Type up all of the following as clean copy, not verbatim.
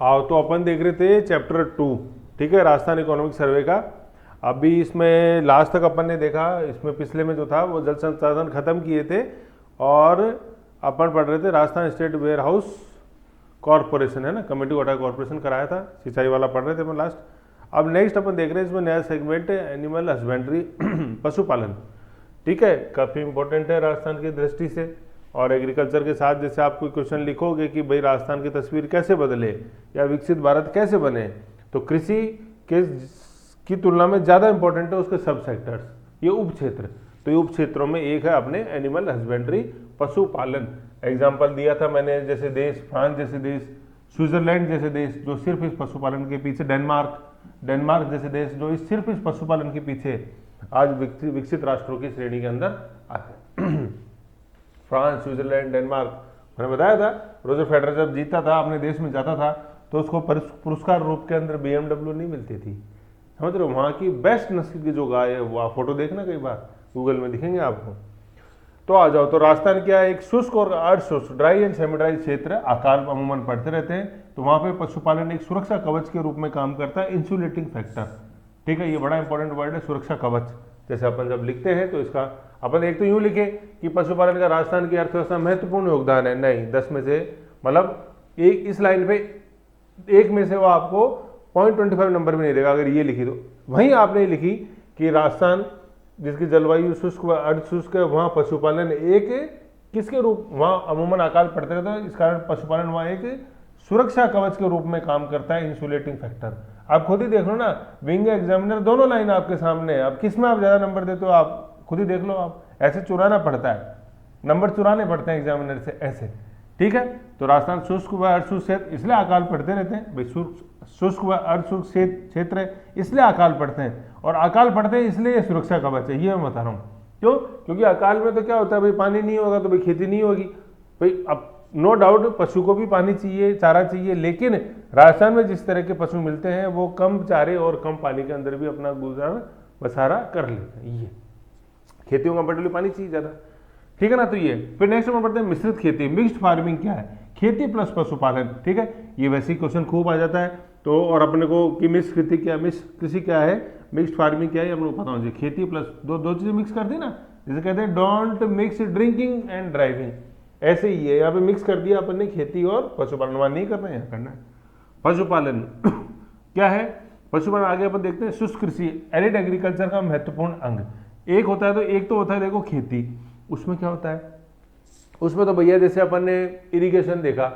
आओ तो अपन देख रहे थे चैप्टर 2, ठीक है, राजस्थान इकोनॉमिक सर्वे का। अभी इसमें लास्ट तक अपन ने देखा, इसमें पिछले में जो था वो जल संसाधन खत्म किए थे और अपन पढ़ रहे थे Rajasthan state warehouse corporation, है ना, कमेटी वाटर कॉरपोरेशन कराया था, सिंचाई वाला पढ़ रहे थे अपन लास्ट। अब नेक्स्ट अपन देख रहे हैं इसमें नया सेगमेंट है एनिमल हस्बेंड्री, पशुपालन, ठीक है, काफ़ी इंपॉर्टेंट है राजस्थान की दृष्टि से। और एग्रीकल्चर के साथ जैसे आप कोई क्वेश्चन लिखोगे कि भाई राजस्थान की तस्वीर कैसे बदले या विकसित भारत कैसे बने, तो कृषि के की तुलना में ज़्यादा इंपॉर्टेंट है उसके सब सेक्टर्स, ये उप क्षेत्र। तो ये उप क्षेत्रों में एक है अपने एनिमल हस्बेंड्री, पशुपालन। एग्जाम्पल दिया था मैंने, जैसे देश फ्रांस जैसे देश, स्विट्जरलैंड जैसे देश जो सिर्फ इस पशुपालन के पीछे, डेनमार्क जैसे देश जो इस सिर्फ इस पशुपालन के पीछे आज विकसित राष्ट्रों की श्रेणी के अंदर आते हैं। फ्रांस, स्विट्जरलैंड, डेनमार्क, मैंने बताया था रोजर फेडरर जब जीता था अपने देश में जाता था तो उसको पुरस्कार रूप के अंदर BMW नहीं मिलती थी, समझ रहे हो। वहाँ की बेस्ट नस्ल की जो गाय है वो आप फोटो देखना कई बार गूगल में दिखेंगे आपको। तो आ जाओ, तो राजस्थान क्या है, एक शुष्क और अर्धशुष्क, ड्राई एंड सेमी ड्राई क्षेत्र है, अकाल अमूमन पड़ते रहते हैं। तो वहाँ पे पशुपालन एक सुरक्षा कवच के रूप में काम करता है, इंसुलेटिंग फैक्टर, ठीक है, ये बड़ा इंपॉर्टेंट वर्ड है, सुरक्षा कवच। जैसे अपन जब लिखते हैं तो इसका अपन एक तो यूं लिखे कि पशुपालन का राजस्थान की अर्थव्यवस्था महत्वपूर्ण योगदान है, नहीं 10 में से, मतलब एक इस लाइन पे एक में से वो आपको 0.25 नंबर भी नहीं देगा अगर ये लिखी। तो वहीं आपने लिखी कि राजस्थान जिसकी जलवायु शुष्क व अर्धशुष्क है, वहाँ पशुपालन एक किसके रूप, वहाँ अमूमन अकाल पड़ते रहते हैं, इस कारण पशुपालन वहाँ एक सुरक्षा कवच के रूप में काम करता है, इंसुलेटिंग फैक्टर। आप खुद ही देख लो ना, विंग एग्जामिनर दोनों लाइन आपके सामने है, अब किस में आप ज़्यादा नंबर देते हो आप खुद ही देख लो। आप ऐसे चुराना पड़ता है, नंबर चुराने पड़ते हैं एग्जामिनर से ऐसे, ठीक है। तो राजस्थान शुष्क व अर्धशुष्क क्षेत्र इसलिए अकाल पड़ते रहते हैं भाई, शुष्क व अर्धशुष्क क्षेत्र है इसलिए अकाल पड़ते हैं, और अकाल पड़ते हैं इसलिए ये सुरक्षा कवच है, ये मैं बता रहा हूँ। क्यों? क्योंकि अकाल में तो क्या होता है भाई, पानी नहीं होगा तो भाई खेती नहीं होगी भाई। अब नो डाउट पशु को भी पानी चाहिए, चारा चाहिए, लेकिन राजस्थान में जिस तरह के पशु मिलते हैं वो कम चारे और कम पानी के अंदर भी अपना गुजारा बसारा कर लेते हैं। ये खेतियों का कंपेरेटिवली पानी चाहिए ज़्यादा, ठीक है ना। तो ये फिर नेक्स्ट नंबर पढ़ते हैं मिश्रित खेती, मिक्स्ड फार्मिंग क्या है, खेती प्लस पशुपालन, ठीक है, ये वैसे ही क्वेश्चन खूब आ जाता है। तो और अपने को कि मिक्स खेती क्या, मिक्स कृषि क्या है, मिक्स्ड फार्मिंग क्या है, अपने को पता होना चाहिए। खेती प्लस दो चीज़ें मिक्स कर दी ना, जैसे कहते हैं don't mix drinking and driving, ऐसे ही है, यहाँ पे मिक्स कर दिया अपन ने खेती और पशुपालन, वहाँ नहीं करना है, यहाँ करना है पशुपालन। क्या है पशुपालन, आगे अपन देखते हैं शुष्क कृषि, एरिड एग्रीकल्चर का महत्वपूर्ण अंग। एक होता है, तो एक तो होता है देखो खेती, उसमें क्या होता है, उसमें तो भैया जैसे अपन ने इरिगेशन देखा,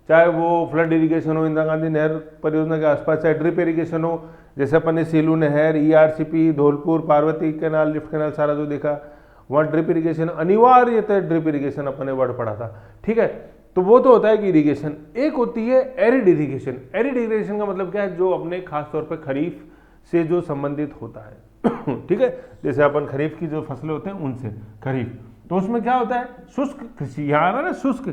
चाहे वो फ्लड इरिगेशन हो इंदिरा गांधी नहर परियोजना के आसपास, चाहे ड्रिप इरिगेशन हो जैसे अपन ने सीलू नहर, ERCP, Dholpur, Parvati canal, lift canal सारा जो देखा, वहाँ ड्रिप इरिगेशन अनिवार्यतः ड्रिप इरिगेशन अपन ने वर्ड पढ़ा था, ठीक है। तो वो तो होता है कि इरिगेशन। एक होती है एरिड इरिगेशन। एरिड इरिगेशन का मतलब क्या है, जो अपने खास तौर पर खरीफ से जो संबंधित होता है, ठीक है, जैसे अपन खरीफ की जो फसलें होते हैं उनसे खरीफ, तो उसमें क्या होता है शुष्क कृषि, यहाँ आ रहा है ना शुष्क,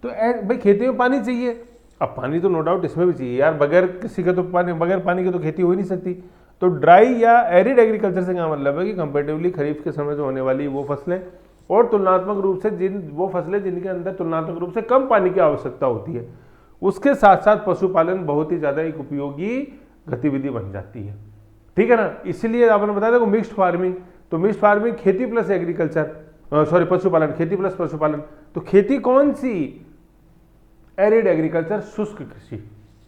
तो भाई खेती में पानी चाहिए, अब पानी तो नो डाउट इसमें भी चाहिए यार, बगैर किसी के तो पानी, बगैर पानी के तो खेती हो ही नहीं सकती। तो ड्राई या एरिड एग्रीकल्चर से क्या मतलब है कि कंपेरेटिवली खरीफ के समय से होने वाली वो फसलें और तुलनात्मक रूप से वो फसलें जिनके अंदर तुलनात्मक रूप से कम पानी की आवश्यकता होती है, उसके साथ साथ पशुपालन बहुत ही ज़्यादा एक उपयोगी गतिविधि बन जाती है, ठीक है ना। इसलिए आपने बताया था मिक्स्ड फार्मिंग, तो मिक्स्ड फार्मिंग खेती प्लस एग्रीकल्चर, सॉरी पशुपालन, खेती प्लस पशुपालन। तो खेती कौन सी, एरिड एग्रीकल्चर, शुष्क कृषि,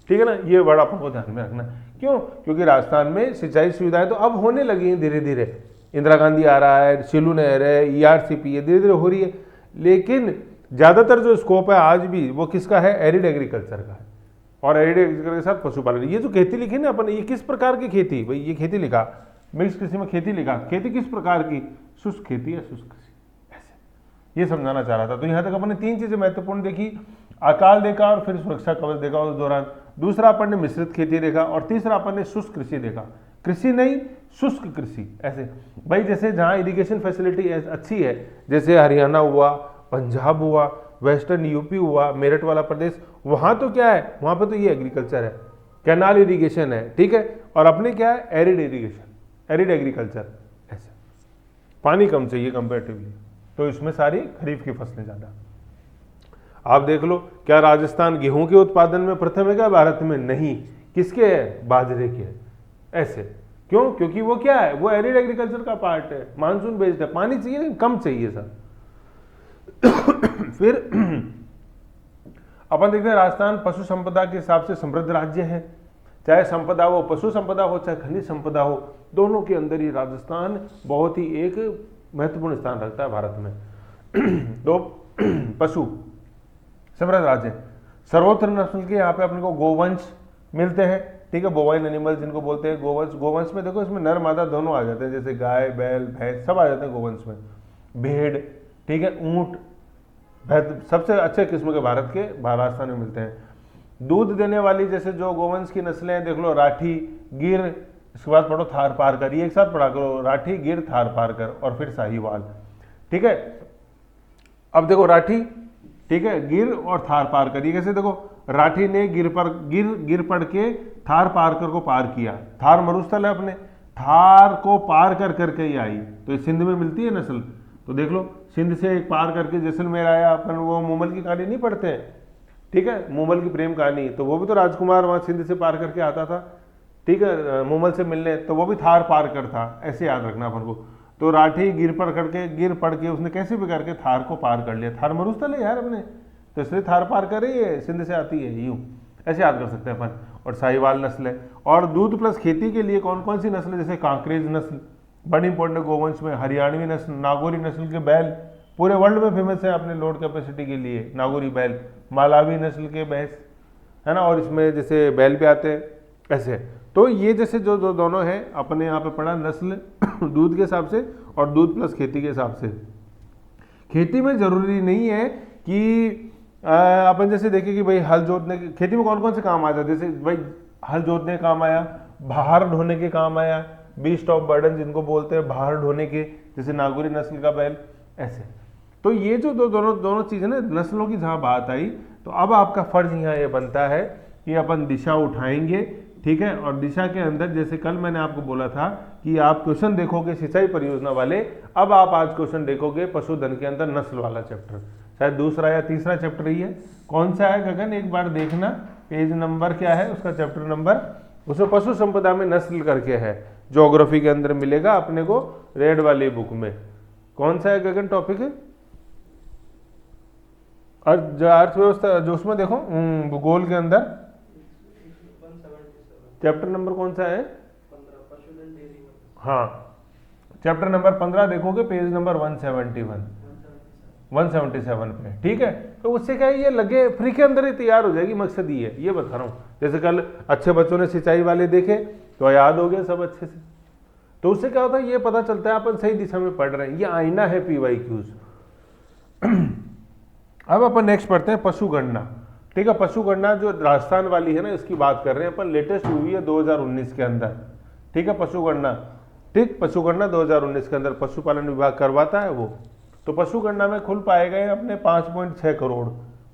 ठीक है ना, ये वर्ड आपको ध्यान में रखना। क्यों? क्योंकि राजस्थान में सिंचाई सुविधाएं तो अब होने लगी हैं धीरे धीरे, इंदिरा गांधी आ रहा है, सिलू नहर है, ERCP है, धीरे धीरे हो रही है, लेकिन ज्यादातर जो स्कोप है आज भी वो किसका है, एरिड एग्रीकल्चर का है, और एरिड एग्रीकल्चर के साथ पशुपालन। ये जो खेती लिखी ना अपन, ये किस प्रकार की खेती, भाई ये खेती लिखा, मिक्स कृषि में खेती लिखा, खेती किस प्रकार की, शुष्क खेती या शुष्क कृषि, ऐसे ये समझाना चाह रहा था। तो यहाँ तक अपन ने 3 चीजें महत्वपूर्ण देखी, अकाल देखा और फिर सुरक्षा कवच देखा उस दौरान, दूसरा अपन ने मिश्रित खेती देखा, और तीसरा अपन ने शुष्क कृषि देखा, कृषि नहीं शुष्क कृषि ऐसे। भाई जैसे जहाँ इरिगेशन फैसिलिटी अच्छी है, जैसे हरियाणा हुआ, पंजाब हुआ, वेस्टर्न यूपी हुआ, मेरठ वाला प्रदेश, वहाँ तो क्या है, वहाँ पे तो ये एग्रीकल्चर है, कैनाल इरिगेशन है, ठीक है, और अपने क्या है एरिड इरिगेशन, एरिड एग्रीकल्चर, ऐसे पानी कम चाहिए कंपेरेटिवली, तो इसमें सारी खरीफ की फसलें ज़्यादा। आप देख लो, क्या राजस्थान गेहूं के उत्पादन में प्रथम है क्या भारत में? नहीं। किसके है? बाजरे के है। ऐसे क्यों? क्योंकि वो क्या है, वो एरिड एग्रीकल्चर का पार्ट है, मानसून बेस्ड है, पानी चाहिए लेकिन कम चाहिए सर। फिर अपन देखते हैं राजस्थान पशु संपदा के हिसाब से समृद्ध राज्य है, चाहे संपदा हो, पशु संपदा हो, चाहे खनिज संपदा हो, दोनों के अंदर ही राजस्थान बहुत ही एक महत्वपूर्ण स्थान रखता है भारत में। तो पशु समृद्ध राज्य, सर्वोत्तम नस्ल के यहाँ पे अपने को गोवंश मिलते हैं, ठीक है, बोवाइन एनिमल जिनको बोलते हैं गोवंश। गोवंश में देखो इसमें नर मादा दोनों आ जाते हैं, जैसे गाय बैल भैंस सब आ जाते हैं गोवंश में, भेड़, ठीक है, ऊंट, सबसे अच्छे किस्म के भारत के राजस्थान में मिलते हैं। दूध देने वाली जैसे जो गोवंश की नस्लें हैं, देख लो राठी, गिर, इसके बाद पढ़ो थार पारकर, ये एक साथ पढ़ा करो, राठी, गिर, थार पारकर और फिर साहीवाल, ठीक है। अब देखो राठी, ठीक है, गिर और थार पारकर, ये कैसे? देखो राठी ने गिर पढ़ के थार पारकर को पार किया, थार मरुस्थल है अपने, थार को पार कर करके ही आई, तो ये सिंध में मिलती है नस्ल। तो देख लो सिंध से एक पार करके जैसलमेर आया, अपन वो मूमल की कहानी नहीं पढ़ते हैं, ठीक है, मूमल की प्रेम कहानी, तो वो भी तो राजकुमार वहां सिंध से पार करके आता था, ठीक है, मूमल से मिलने, तो वो भी थार पार कर था, ऐसे याद रखना अपन को। तो राठी गिर पढ़ के उसने कैसे भी करके थार को पार कर लिया, थार मरुस्थल है यार अपने, तो इसलिए थार पार कर रही है, सिंध से आती है, यूं ऐसे याद कर सकते हैं अपन। और साहीवाल नस्ल है। और दूध प्लस खेती के लिए कौन कौन सी नस्ल है? जैसे कांकरेज नस्ल बड़ी इंपॉर्टेंट गोवंश में, हरियाणवी नस्ल, नागौरी नस्ल के बैल पूरे वर्ल्ड में फेमस है अपने लोड कैपेसिटी के लिए, नागौरी बैल, मालावी नस्ल के भैंस, है ना, और इसमें जैसे बैल पे आते हैं ऐसे। तो ये जैसे जो दोनों हैं अपने यहाँ पे पढ़ा नस्ल दूध के हिसाब से और दूध प्लस खेती के हिसाब से। खेती में जरूरी नहीं है कि अपन जैसे देखें कि भाई हल जोतने, खेती में कौन कौन से काम आ जाते हैं, जैसे भाई हल जोतने का काम आया, बाहर ढोने के काम आया, बीस्ट ऑफ बर्डन जिनको बोलते हैं, बाहर ढोने के, जैसे नागौरी नस्ल का बैल, ऐसे। तो ये जो दोनों चीज़ें ना नस्लों की जहाँ बात आई, तो अब आपका फर्ज यहाँ ये बनता है कि अपन दिशा उठाएंगे, ठीक है। और दिशा के अंदर जैसे कल मैंने आपको बोला था कि आप क्वेश्चन देखोगे सिंचाई परियोजना वाले, अब आप आज क्वेश्चन देखोगे पशुधन के अंदर नस्ल वाला चैप्टर, शायद दूसरा या तीसरा चैप्टर ही है। कौन सा है गगन, एक बार देखना, पेज नंबर क्या है उसका, चैप्टर नंबर, उसमें पशु संपदा में नस्ल करके है, ज्योग्राफी के अंदर मिलेगा अपने को रेड वाली बुक में। कौन सा है गगन टॉपिक है? अर्थव्यवस्था, जो उसमें देखो भूगोल के अंदर चैप्टर नंबर कौन सा है? 15। हाँ, चैप्टर नंबर 15 देखोगे, पेज नंबर 177 पे, ठीक है। तो उससे क्या है, ये लगे फ्री के अंदर ही तैयार हो जाएगी, मकसद ही है, ये बता रहा हूँ। जैसे कल अच्छे बच्चों ने सिंचाई वाले देखे तो याद हो गया सब अच्छे से, तो उससे क्या होता है, ये पता चलता है अपन सही दिशा में पढ़ रहे हैं, ये आईना है PYQs। अब अपन नेक्स्ट पढ़ते हैं पशुगणना, ठीक है। पशुगणना जो राजस्थान वाली है ना, इसकी बात कर रहे हैं अपन, लेटेस्ट हुई है 2019 के अंदर, ठीक है। पशुगणना, ठीक, पशुगणना 2019 के अंदर पशुपालन विभाग करवाता है वो। तो पशुगणना में खुल पाए गए अपने 5.6 करोड़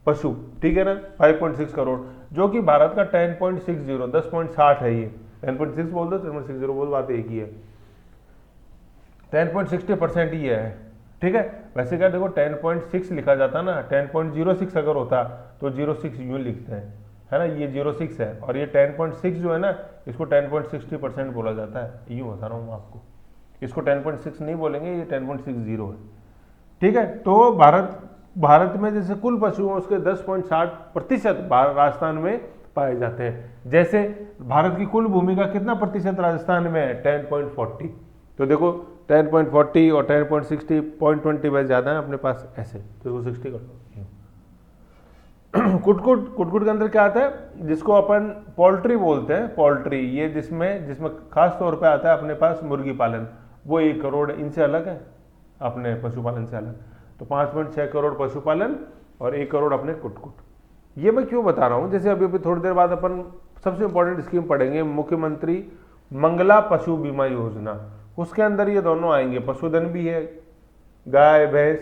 पशु, ठीक है ना, 5.6 करोड़, जो कि भारत का 10.60 10.60 है, ये 10.6 बोल दो 10.60 बोल, बात एक ही है, 10.60% ही है, ठीक है। वैसे क्या देखो 10.6 लिखा जाता ना, 10.06 अगर होता तो 06 यूं लिखते हैं, है ना, ये 06 है, और ये 10.6 जो है ना, इसको 10.60% बोला जाता है, यूं बता रहा हूँ आपको, इसको 10.6 नहीं बोलेंगे, ये 10.60 है, ठीक है। तो भारत में जैसे कुल पशु हैं उसके 10.60% राजस्थान में पाए जाते हैं। जैसे भारत की कुल भूमि का कितना प्रतिशत राजस्थान में है? 10.40। तो देखो 10.40 और 10.60 0.20 वैसे ज़्यादा है अपने पास, ऐसे तो 60 कर लो। कुटकुट के अंदर क्या आता है, जिसको अपन पोल्ट्री बोलते हैं, पोल्ट्री, ये जिसमें खास तौर पे आता है अपने पास मुर्गी पालन, वो 1 करोड़, इनसे अलग है, अपने पशुपालन से अलग। तो 5.6 करोड़ पशुपालन और 1 करोड़ अपने कुटकुट। ये मैं क्यों बता रहा हूँ, जैसे अभी थोड़ी देर बाद अपन सबसे इंपॉर्टेंट स्कीम पढ़ेंगे, मुख्यमंत्री मंगला पशु बीमा योजना, उसके अंदर ये दोनों आएंगे, पशुधन भी है, गाय भैंस,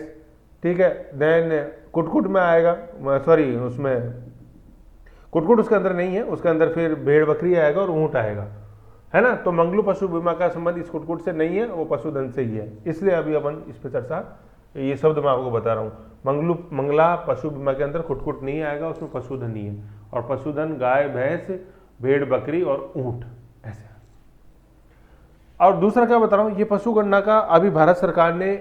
ठीक है। देन कुटकुट में आएगा, सॉरी उसमें कुटकुट उसके अंदर नहीं है, उसके अंदर फिर भेड़ बकरी आएगा और ऊंट आएगा, है ना। तो मंगलू पशु बीमा का संबंध इस कुटकुट से नहीं है, वो पशुधन से ही है, इसलिए अभी अपन इस पर चर्चा, ये शब्द मैं आपको बता रहा हूँ। मंगला पशु बीमा के अंदर कुट नहीं आएगा, उसमें पशुधन ही है। और पशुधन गाय, भैंस, भेड़, बकरी और ऊंट, ऐसे। और दूसरा क्या बता रहा हूं, ये पशु गणना का अभी भारत सरकार ने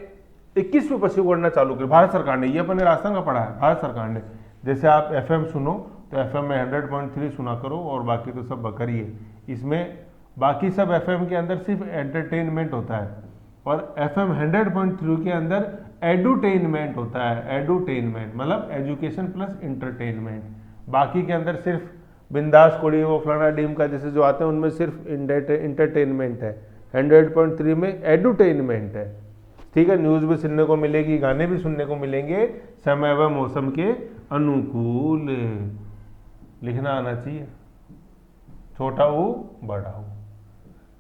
21वीं पशु गणना चालू की। भारत सरकार ने, ये अपने राजस्थान का पढ़ा है, भारत सरकार ने। जैसे आप FM सुनो तो FM में 100.3 सुना करो और बाकी तो सब बकरी है। इसमें बाकी सब FM के अंदर सिर्फ एंटरटेनमेंट होता है और FM 100.3 के अंदर एडुटेनमेंट होता है। एडुटेनमेंट मतलब एजुकेशन प्लस इंटरटेनमेंट। बाकी के अंदर सिर्फ बिंदास कोड़ी, वो फलाना डीम का जैसे जो आते हैं उनमें सिर्फ इंटरटेनमेंट है। 100.3 में एडुटेनमेंट है। ठीक है, न्यूज़ भी सुनने को मिलेगी, गाने भी सुनने को मिलेंगे, समय व मौसम के अनुकूल। लिखना आना चाहिए, छोटा हो बड़ा हो,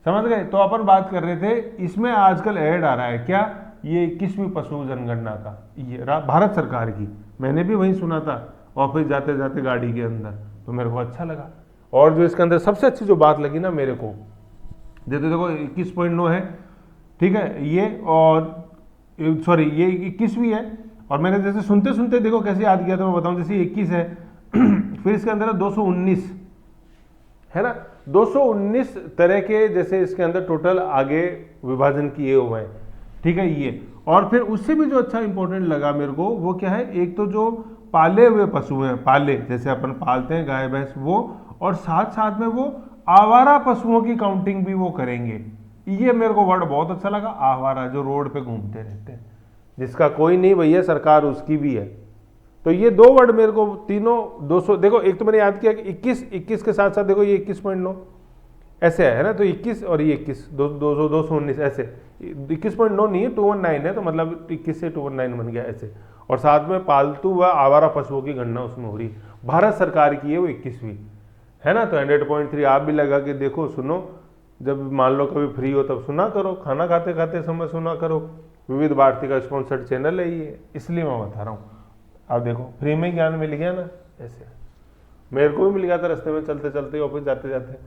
समझ गए। तो अपन बात कर रहे थे, इसमें आजकल ऐड आ रहा है क्या, ये 21वीं पशु जनगणना का, ये भारत सरकार की। मैंने भी वहीं सुना था ऑफिस जाते जाते गाड़ी के अंदर, तो मेरे को अच्छा लगा। और जो इसके अंदर सबसे अच्छी जो बात लगी ना मेरे को, देखो 21.9 है, ठीक है ये, और सॉरी ये 21वीं है। और मैंने जैसे सुनते सुनते देखो कैसे याद किया, तो मैं बताऊं, जैसे 21 है फिर इसके अंदर 219 है ना, 219 तरह के जैसे इसके अंदर टोटल आगे विभाजन किए हुए हैं, ठीक है ये। और फिर उससे भी जो अच्छा इंपॉर्टेंट लगा मेरे को, वो क्या है, एक तो जो पाले हुए पशु हैं, पाले जैसे अपन पालते हैं गाय भैंस, वो, और साथ साथ में वो आवारा पशुओं की काउंटिंग भी वो करेंगे। ये मेरे को वर्ड बहुत अच्छा लगा, आवारा, जो रोड पे घूमते रहते हैं, जिसका कोई नहीं भैया, सरकार उसकी भी है। तो ये दो वर्ड मेरे को तीनों 200, देखो एक तो मैंने याद किया कि 21 के साथ साथ देखो ये 21.9 ऐसे है ना, तो 21 और ये 21, 219 ऐसे, 21.9 नहीं है, 219 है, तो मतलब 21 से 219 बन गया ऐसे। और साथ में पालतू व आवारा पशुओं की गणना उसमें हो रही, भारत सरकार की है वो 21वीं है ना। तो 100.3 आप भी लगा के देखो, सुनो, जब मान लो कभी फ्री हो तब सुना करो, खाना खाते खाते समय सुना करो। विविध भारती का स्पॉन्सर्ड चैनल है ये, इसलिए मैं बता रहा हूँ। आप देखो फ्री में ज्ञान मिल गया ना, ऐसे मेरे को भी मिल गया था रास्ते में चलते चलते, ऑफिस जाते जाते,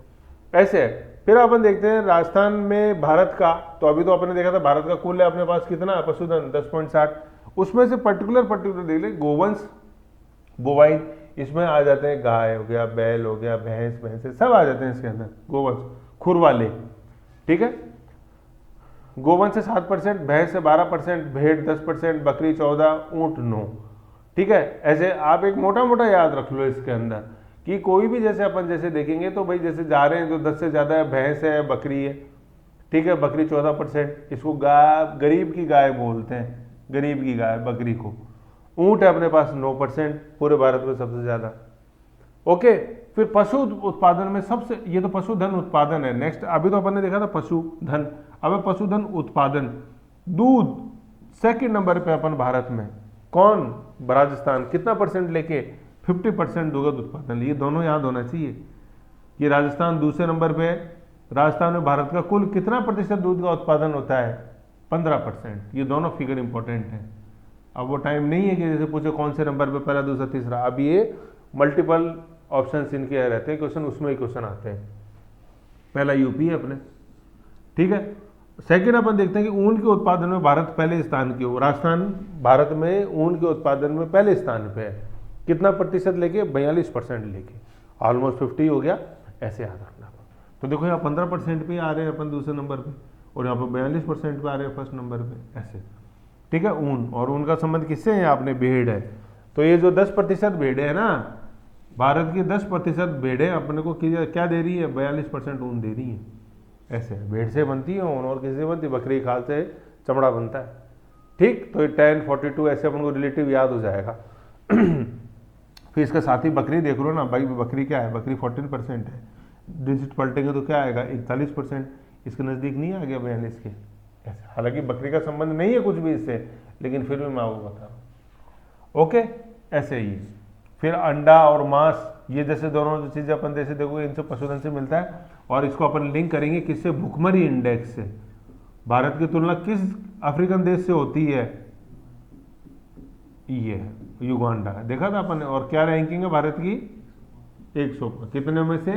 ऐसे है। फिर अपन देखते हैं राजस्थान में भारत का, तो अभी तो अपने देखा था भारत का कुल है अपने पास कितना पशुधन 10.60, उसमें से पर्टिकुलर देख ले, गोवंश, बोवाइन, इसमें आ जाते हैं गाय हो गया, बैल हो गया, भैंसे सब आ जाते हैं इसके अंदर, गोवंश खुर वाले, ठीक है। गोवंश से 7%, भैंस से 12%, भेड़ 10%, बकरी 14%, ऊंट 9%, ठीक है। ऐसे आप एक मोटा मोटा याद रख लो इसके अंदर कि कोई भी जैसे अपन जैसे देखेंगे तो भाई जैसे जा रहे हैं तो 10 से ज़्यादा भैंस है, बकरी है, ठीक है। बकरी 14%, इसको गाय, गरीब की गाय बोलते हैं, गरीब की गाय बकरी को। ऊंट है अपने पास 9%, पूरे भारत में सबसे ज़्यादा, ओके। फिर पशु उत्पादन में सबसे, ये तो पशुधन उत्पादन है। नेक्स्ट अभी तो अपन ने देखा था पशुधन, अब पशुधन उत्पादन, दूध सेकंड नंबर पे अपन भारत में, कौन, राजस्थान, कितना परसेंट लेके 50% दुग्ध उत्पादन, ये दोनों याद होना चाहिए कि राजस्थान दूसरे नंबर पे है। राजस्थान में भारत का कुल कितना प्रतिशत दूध का उत्पादन होता है, 15%, ये दोनों फिगर इंपॉर्टेंट है। अब वो टाइम नहीं है कि जैसे पूछो कौन से नंबर पे पहला, दूसरा, तीसरा, अब ये मल्टीपल ऑप्शंस इनके रहते हैं क्वेश्चन, उसमें ही क्वेश्चन आते हैं। पहला यूपी है अपने, ठीक है। सेकंड अपन देखते हैं कि ऊन के उत्पादन में भारत पहले स्थान की हो, राजस्थान भारत में ऊन के उत्पादन में पहले स्थान पे है, कितना प्रतिशत लेके, 42% लेके, ऑलमोस्ट 50 हो गया, ऐसे याद रखना। तो देखो यहाँ 15% पे आ रहे हैं अपन दूसरे नंबर पे, और यहाँ पर 42% पे आ रहे हैं फर्स्ट नंबर पे, ऐसे, ठीक है। ऊन, और ऊन का संबंध किससे है, आपने भेड़ है, तो ये जो 10% भेड़ है ना, भारत की 10% भेड़ें अपने को क्या दे रही है, 42% ऊन दे रही है, ऐसे। भेड़ से बनती है ऊन, और किसी से बनती है, बकरी खाल से चमड़ा बनता है, ठीक। तो ये 10, 42 ऐसे अपन को रिलेटिव याद हो जाएगा। फिर इसके साथ ही बकरी देख लो ना भाई, बकरी क्या है, बकरी 14% है, डिजिट पलटेंगे तो क्या आएगा, 41%, इसके नज़दीक नहीं आ गया 42 के, ऐसे। हालांकि बकरी का संबंध नहीं है कुछ भी इससे, लेकिन फिर भी मैं आपको बता रहा हूँ, ओके, ऐसे ही। फिर अंडा और मांस, ये जैसे दोनों जो चीज़ें अपन जैसे देखोगे इनसे पशुधन से मिलता है, और इसको अपन लिंक करेंगे किससे, भुखमरी इंडेक्स से। भारत की तुलना किस अफ्रीकन देश से होती है, ये युगांडा, देखा था अपन ने। और क्या रैंकिंग है भारत की, 100 कितने में से,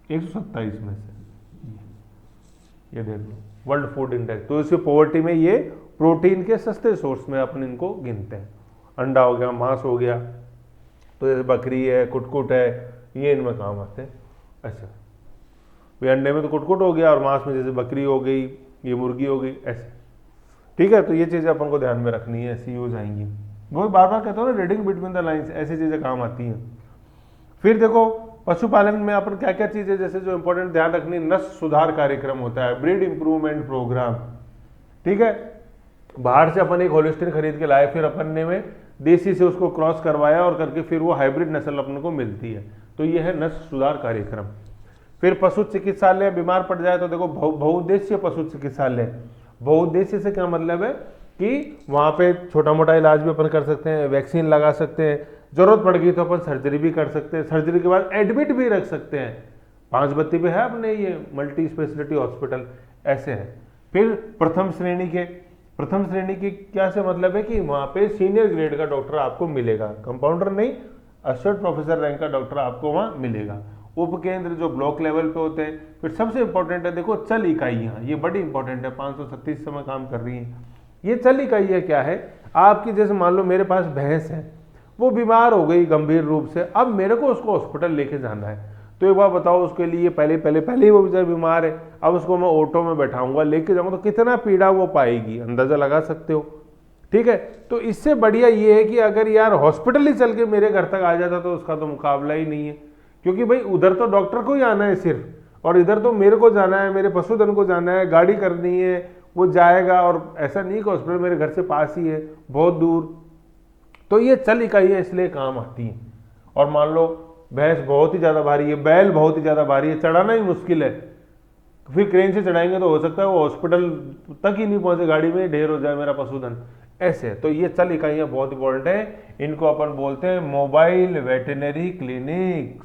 127 में से, ये देख लो, वर्ल्ड फूड इंडेक्स। तो इसकी पॉवर्टी में ये प्रोटीन के सस्ते सोर्स में अपन इनको गिनते हैं। अंडा हो गया, मांस हो गया, तो जैसे बकरी है, कुटकुट है, ये इनमें काम आते हैं। अच्छा, वे अंडे में तो कुटकुट हो गया और मांस में जैसे बकरी हो गई, ये मुर्गी हो गई, ऐसे। ठीक है, तो ये चीज़ें अपन को ध्यान में रखनी है, ऐसी यूज आएंगी। वो बार बार कहता हूँ ना, रीडिंग बिटवीन द लाइन्स, ऐसी चीज़ें काम आती हैं। फिर देखो पशुपालन में अपन क्या क्या चीज़ें जैसे जो इंपॉर्टेंट ध्यान रखनी, नस्ल सुधार कार्यक्रम होता है, ब्रीड इंप्रूवमेंट प्रोग्राम। ठीक है, बाहर से अपन एक होलिस्टीन खरीद के लाए, फिर अपन ने में देसी से उसको क्रॉस करवाया और करके फिर वो हाइब्रिड नस्ल अपन को मिलती है, तो ये है नस्ल सुधार कार्यक्रम। फिर पशु चिकित्सालय, बीमार पड़ जाए तो देखो बहुउद्देशीय पशु चिकित्सालय। बहुउद्देशीय से क्या मतलब है कि वहाँ पे छोटा मोटा इलाज भी अपन कर सकते हैं, वैक्सीन लगा सकते हैं, जरूरत पड़ गई तो अपन सर्जरी भी कर सकते हैं, सर्जरी के बाद एडमिट भी रख सकते हैं। 5 बत्ती पे है अपने ये मल्टी स्पेशलिटी हॉस्पिटल, ऐसे है। फिर प्रथम श्रेणी के क्या से मतलब है कि वहाँ पे सीनियर ग्रेड का डॉक्टर आपको मिलेगा, कंपाउंडर नहीं, असिस्टेंट प्रोफेसर रैंक का डॉक्टर आपको वहाँ मिलेगा। उपकेंद्र जो ब्लॉक लेवल पे होते हैं। फिर सबसे इंपॉर्टेंट है देखो चल इकाइयाँ, ये बड़ी इंपॉर्टेंट है, 537 समय काम कर रही हैं। ये चल इकाइयाँ क्या है, आपकी जैसे मान लो मेरे पास भैंस है, वो बीमार हो गई गंभीर रूप से, अब मेरे को उसको हॉस्पिटल लेके जाना है, तो एक बार बताओ उसके लिए पहले ही वो बेचारा बीमार है, अब उसको मैं ऑटो में बैठाऊंगा लेके जाऊंगा तो कितना पीड़ा वो पाएगी, अंदाजा लगा सकते हो। ठीक है, तो इससे बढ़िया ये है कि अगर यार हॉस्पिटल ही चल के मेरे घर तक आ जाता तो उसका तो मुकाबला ही नहीं है, क्योंकि भाई उधर तो डॉक्टर को ही आना है सिर्फ, और इधर तो मेरे को जाना है, मेरे पशुधन को जाना है, गाड़ी करनी है, वो जाएगा, और ऐसा नहीं कि हॉस्पिटल मेरे घर से पास ही है, बहुत दूर। तो ये चल इकाइयाँ इसलिए काम आती हैं। और मान लो भैंस बहुत ही ज़्यादा भारी है, बैल बहुत ही ज़्यादा भारी है, चढ़ाना ही मुश्किल है, फिर क्रेन से चढ़ाएंगे तो हो सकता है वो हॉस्पिटल तक ही नहीं पहुंचे, गाड़ी में ढेर हो जाए मेरा पशुधन, ऐसे। तो ये चल इकाइयाँ बहुत इंपॉर्टेंट है, इनको अपन बोलते हैं मोबाइल वेटरनरी क्लिनिक,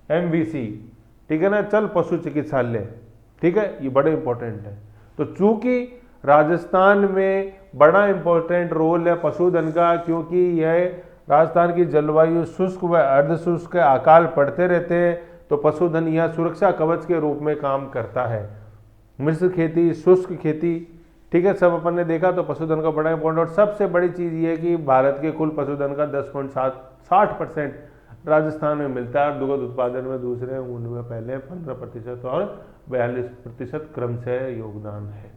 MVC। ठीक है ना, चल पशु चिकित्सालय। ठीक है, ये बड़े इंपॉर्टेंट है। तो चूंकि राजस्थान में बड़ा इंपॉर्टेंट रोल है पशुधन का, क्योंकि यह राजस्थान की जलवायु शुष्क व अर्ध शुष्क अकाल पड़ते रहते हैं, तो पशुधन यह सुरक्षा कवच के रूप में काम करता है। मिश्र खेती, शुष्क खेती, ठीक है, सब अपन ने देखा, तो पशुधन का बड़ा इंपॉर्टेंट। और सबसे बड़ी चीज़ ये है कि भारत के कुल पशुधन का 10.60% राजस्थान में मिलता है, और दुग्ध उत्पादन में दूसरे, ऊन में पहले 15% और 42% क्रमशः योगदान है।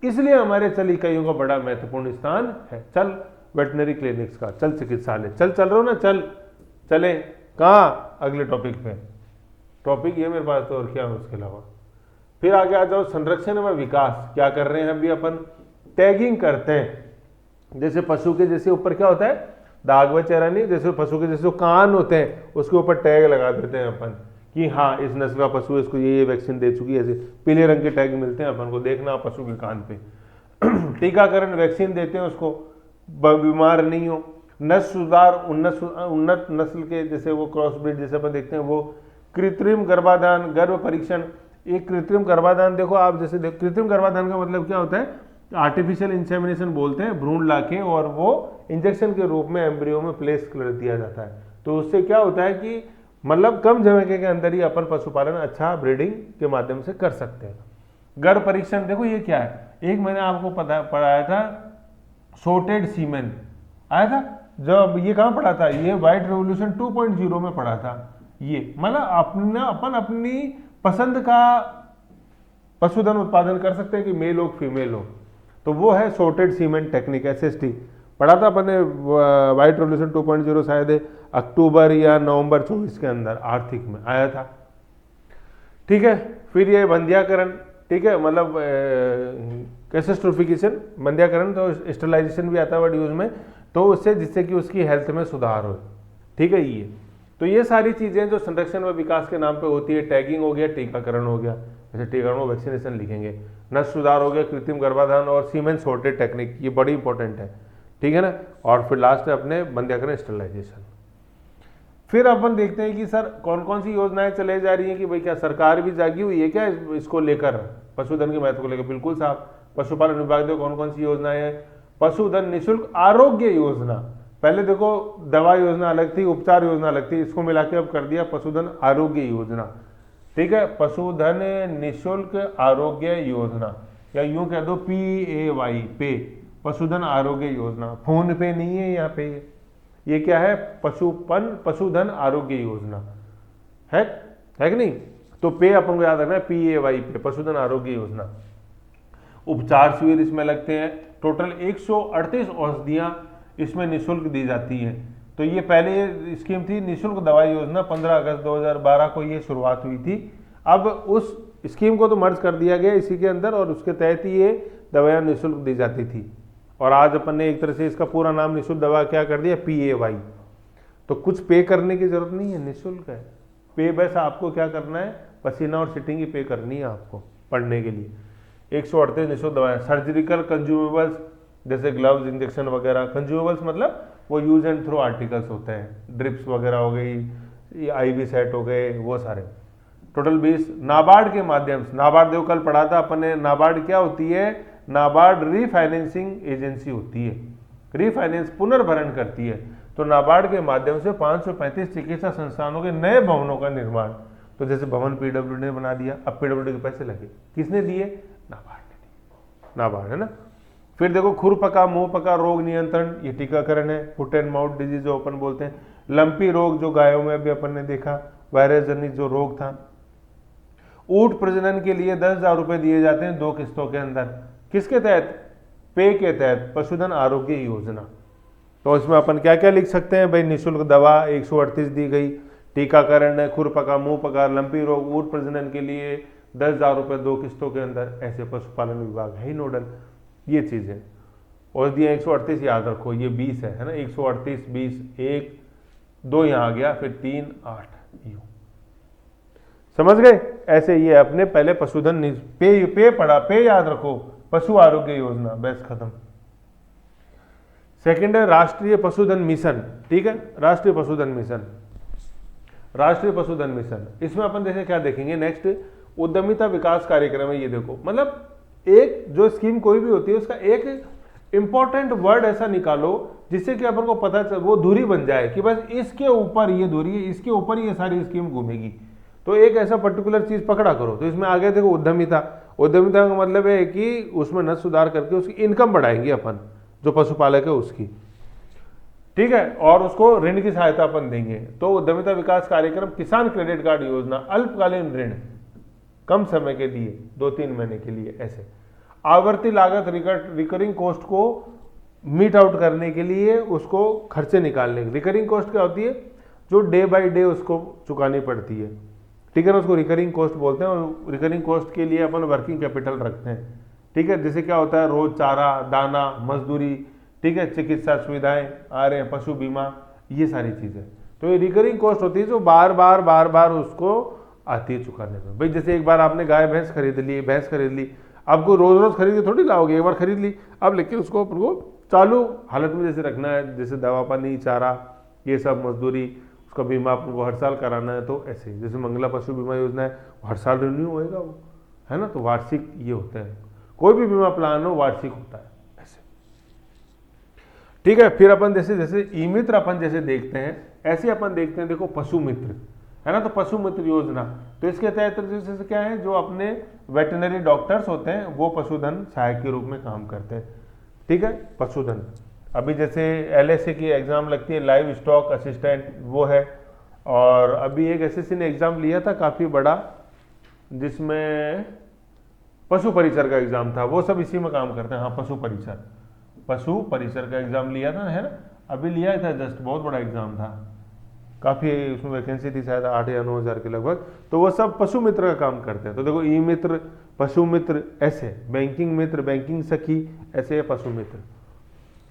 इसलिए हमारे चल इकाइयों का बड़ा महत्वपूर्ण स्थान है। चल वेटनरी क्लिनिक्स का, चल चिकित्सालय, चल रहे हो ना, चले कहाँ, अगले टॉपिक पे। टॉपिक ये मेरे पास तो और क्या है उसके अलावा। फिर आगे आ जाओ, संरक्षण व विकास। क्या कर रहे हैं अभी अपन, टैगिंग करते हैं। जैसे पशु के जैसे ऊपर क्या होता है, दाग व चेहरा नहीं, जैसे पशु के जैसे कान होते हैं उसके ऊपर टैग लगा देते हैं अपन कि हाँ इस नस्ल का पशु, इसको ये वैक्सीन दे चुकी है, ऐसे पीले रंग के टैग मिलते हैं अपन को, देखना पशु के कान पे। टीकाकरण, वैक्सीन देते हैं उसको, बीमार नहीं हो। नस्ल सुधार, उन्नत नस्ल के जैसे वो क्रॉस ब्रीड जैसे अपन देखते हैं वो। कृत्रिम गर्भाधान, गर्भ परीक्षण। एक कृत्रिम गर्भाधान देखो आप, जैसे कृत्रिम गर्भाधान का मतलब क्या होता है, आर्टिफिशियल इंसेमिनेशन बोलते हैं, भ्रूण लाके और वो इंजेक्शन के रूप में एम्ब्रियो में प्लेस कर दिया जाता है। तो उससे क्या होता है कि मतलब कम समय के अंदर ही अपन पशुपालन अच्छा ब्रीडिंग के माध्यम से कर सकते हैं। गर्भ परीक्षण देखो ये क्या है, एक मैंने आपको पढ़ाया था सॉर्टेड सीमेन आया था, जब ये कहाँ पढ़ा था, ये व्हाइट रेवोल्यूशन 2.0 में पढ़ा था। ये मतलब अपन अपनी पसंद का पशुधन उत्पादन कर सकते हैं कि मेल हो फीमेल हो, तो वो है सॉर्टेड सीमेन टेक्निक, SST पढ़ा था अपन ने व्हाइट रेवोल्यूशन 2.0, शायद अक्टूबर या नवंबर 24 के अंदर आर्थिक में आया था। ठीक है, फिर ये बंध्याकरण, ठीक है, मतलब कैसेस्ट्रोफिकेशन, बंध्याकरण, तो स्टरलाइजेशन भी आता है वर्ड यूज में, तो उससे जिससे कि उसकी हेल्थ में सुधार हो। ठीक है, ये तो ये सारी चीज़ें जो संरक्षण व विकास के नाम पे होती है, टैगिंग हो गया, टीकाकरण हो गया, जैसे टीकाकरण में वैक्सीनेशन लिखेंगे, नस्ल सुधार हो गया, कृत्रिम गर्भाधान और सीमेन सॉर्टेड टेक्निक, ये बड़ी इंपॉर्टेंट है। ठीक है ना, और फिर लास्ट है अपने बंध्याकरण, स्टरलाइजेशन। फिर अपन देखते हैं कि सर कौन कौन सी योजनाएं चले जा रही हैं, कि भाई क्या सरकार भी जागी हुई है क्या इसको लेकर, पशुधन के महत्व को लेकर। बिल्कुल साहब, पशुपालन विभाग देखो कौन कौन सी योजनाएं हैं। पशुधन निःशुल्क आरोग्य योजना, पहले देखो दवा योजना अलग थी, उपचार योजना अलग थी, इसको मिला के अब कर दिया पशुधन आरोग्य योजना। ठीक है, पशुधन निःशुल्क आरोग्य योजना, या यूं कह दो PAY, पे, पशुधन आरोग्य योजना। फोन पे नहीं है यहाँ पे, ये क्या है, पशुधन आरोग्य योजना है कि नहीं। तो पे अपन को याद रखना है, PAY, पे, पशुधन आरोग्य योजना। उपचार शिविर इसमें लगते हैं, टोटल 138 औषधियां इसमें निःशुल्क दी जाती हैं। तो ये पहले स्कीम थी निःशुल्क दवाई योजना, 15 अगस्त 2012 को ये शुरुआत हुई थी। अब उस स्कीम को तो मर्ज कर दिया गया इसी के अंदर, और उसके तहत ही ये दवाइयाँ निःशुल्क दी जाती थी। और आज अपन ने एक तरह से इसका पूरा नाम निःशुल्क दवा क्या कर दिया, PAY। तो कुछ पे करने की जरूरत नहीं है, निःशुल्क है। पे बस आपको क्या करना है, पसीना और सिटिंग ही पे करनी है आपको पढ़ने के लिए। 138 निःशुल्क दवाएं। सर्जिकल कंज्यूमेबल्स जैसे ग्लव्स, इंजेक्शन वगैरह। कंज्यूमेबल्स मतलब वो यूज एंड थ्रो आर्टिकल्स होते हैं, ड्रिप्स वगैरह हो गई, IV सेट हो गए, वो सारे। टोटल 20। नाबार्ड के माध्यम से, नाबार्ड देखो कल पढ़ा था अपन ने, नाबार्ड क्या होती है, नाबार्ड रीफाइनेंसिंग एजेंसी होती है, रीफाइनेंस पुनर्भरण करती है। तो नाबार्ड के माध्यम से 535 चिकित्सा संस्थानों के नए भवनों का निर्माण। तो जैसे भवन PWD ने बना दिया, अब PWD के पैसे लगे, किसने दिए, नाबार्ड ने दिए, नाबार्ड है ना। फिर देखो खुरपका मुंहपका रोग नियंत्रण, ये टीकाकरण है, फुट एंड माउथ डिजीज जो अपन बोलते हैं। लंपी रोग जो गायों में अभी अपन ने देखा, वायरस जनित जो रोग था। ऊंट प्रजनन के लिए 10,000 रुपए दिए जाते हैं 2 किस्तों के अंदर, किसके तहत, पे के तहत, पशुधन आरोग्य योजना। तो इसमें अपन क्या क्या लिख सकते हैं भाई, निःशुल्क दवा 138 दी गई, टीकाकरण है, खुरपका मुंहपका, लंपी रोग, ऊंट प्रजनन के लिए 10,000 रुपए 2 किस्तों के अंदर। ऐसे पशुपालन विभाग है ही नोडल, ये चीज है। औषधियाँ 138 याद रखो, ये 20 है ना, 138 20, 1 2 यहाँ आ गया, फिर 3 8 यूं, समझ गए। ऐसे ये अपने पहले पशुधन पे पढ़ा, पे याद रखो, पशु आरोग्य योजना, बस खत्म। सेकंड है राष्ट्रीय पशुधन मिशन, ठीक है, राष्ट्रीय पशुधन मिशन, राष्ट्रीय पशुधन मिशन। इसमें अपन जैसे क्या देखेंगे नेक्स्ट, उद्यमिता विकास कार्यक्रम है। ये देखो मतलब एक जो स्कीम कोई भी होती है उसका एक इंपॉर्टेंट वर्ड ऐसा निकालो जिससे कि अपन को पता चल, वो धुरी बन जाए कि बस इसके ऊपर ये धुरी है, इसके ऊपर ये सारी स्कीम घूमेगी। तो एक ऐसा पर्टिकुलर चीज पकड़ा करो। तो इसमें आगे देखो उद्यमिता, उद्यमिता का मतलब है कि उसमें न सुधार करके उसकी इनकम बढ़ाएंगे अपन, जो पशुपालक है उसकी, ठीक है, और उसको ऋण की सहायता अपन देंगे। तो उद्यमिता विकास कार्यक्रम, किसान क्रेडिट कार्ड योजना, अल्पकालीन ऋण कम समय के लिए 2-3 महीने के लिए, ऐसे। आवर्ती लागत, रिकरिंग कॉस्ट को मीट आउट करने के लिए उसको खर्चे निकालने। रिकरिंग कॉस्ट क्या होती है, जो डे बाय डे उसको चुकानी पड़ती है, ठीक है ना, उसको रिकरिंग कॉस्ट बोलते हैं। और रिकरिंग कॉस्ट के लिए अपन वर्किंग कैपिटल रखते हैं, ठीक है। जैसे क्या होता है, रोज चारा, दाना, मजदूरी, ठीक है, चिकित्सा सुविधाएं आ रहे हैं, पशु बीमा, ये सारी चीजें। तो ये रिकरिंग कॉस्ट होती है जो बार बार उसको आती है चुकाने में। भाई जैसे एक बार आपने गाय भैंस खरीद ली, भैंस खरीद ली, आपको रोज रोज खरीद के थोड़ी लाओगे, एक बार खरीद ली अब, लेकिन उसको अपन को चालू हालत में जैसे रखना है, जैसे दवा पानी, चारा, ये सब, मजदूरी, उसका बीमा अपन को हर साल कराना है। तो ऐसे जैसे मंगला पशु बीमा योजना है, हर साल रिन्यू होएगा वो, है ना। तो वार्षिक ये होता है, कोई भी बीमा प्लान हो वार्षिक होता है ऐसे, ठीक है। फिर अपन जैसे जैसे ई मित्र अपन जैसे देखते हैं, ऐसे अपन देखते हैं, देखो पशु मित्र है ना, तो पशु मित्र योजना, तो इसके तहत जैसे क्या है, जो अपने वेटनरी डॉक्टर्स होते हैं वो पशुधन सहायक के रूप में काम करते हैं, ठीक है, पशुधन। अभी जैसे LSA की एग्जाम लगती है, लाइव स्टॉक असिस्टेंट, वो है। और अभी एक SSC ने एग्जाम लिया था काफी बड़ा, जिसमें पशु परिचर का एग्जाम था, वो सब इसी में काम करते हैं। हाँ, पशु परिचर का एग्जाम लिया था, है ना, अभी लिया था जस्ट, बहुत बड़ा एग्जाम था, काफी उसमें वैकेंसी थी, शायद 8 या 9 हज़ार के लगभग। तो वो सब पशु मित्र का काम करते हैं। तो देखो ई मित्र, पशु मित्र, ऐसे बैंकिंग मित्र, बैंकिंग सखी, ऐसे पशु मित्र।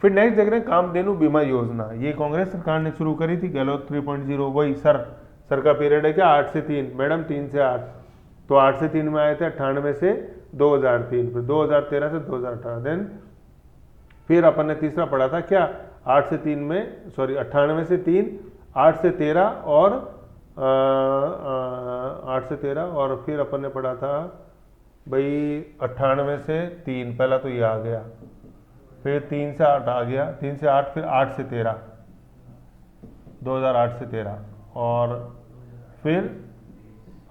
फिर नेक्स्ट देख रहे हैं कामधेनु बीमा योजना, ये कांग्रेस सरकार ने शुरू करी थी, गहलोत 3.0, वही सर का पीरियड है क्या, 8 से 3, मैडम 3 से 8, तो 8 से 3 में आए थे, 98 से 2003, फिर 2013 से 2018, देन फिर अपन ने तीसरा पढ़ा था क्या, 8 से 3 में, सॉरी 98 से 3, 8 से 13 और 8 से 13, और फिर अपन ने पढ़ा था भाई 98 से 3, पहला तो ये आ गया, फिर 3 से 8 आ गया, 3 से 8, फिर 8 से 13, 2008 से 13, और फिर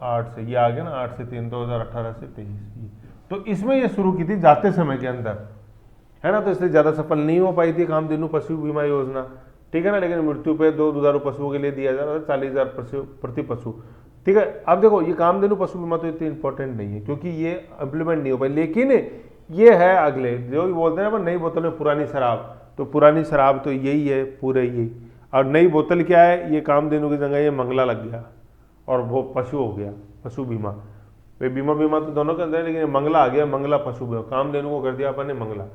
8 से ये आ गया ना, 8 से 3, 2018 से 23, तो इसमें ये शुरू की थी जाते समय के अंदर, है ना, तो इसलिए ज़्यादा सफल नहीं हो पाई थी कामधेनु पशु बीमा योजना, ठीक है ना। लेकिन मृत्यु पे 2 दुधारू पशुओं के लिए दिया जा रहा था 40,000 प्रति पशु, ठीक है। अब देखो ये कामधेनु पशु बीमा तो इतनी इंपॉर्टेंट नहीं है क्योंकि ये इम्प्लीमेंट नहीं हो पाई, लेकिन ये है अगले जो भी बोलते हैं ना नई बोतल में पुरानी शराब, तो पुरानी शराब तो यही है पूरे यही, और नई बोतल क्या है, ये कामधेनु की जगह ये मंगला लग गया और वो पशु हो गया पशु बीमा। वे बीमा बीमा तो दोनों के अंदर है, लेकिन मंगला आ गया, मंगला पशु बीमा, कामधेनु को कर दिया अपन ने मंगला।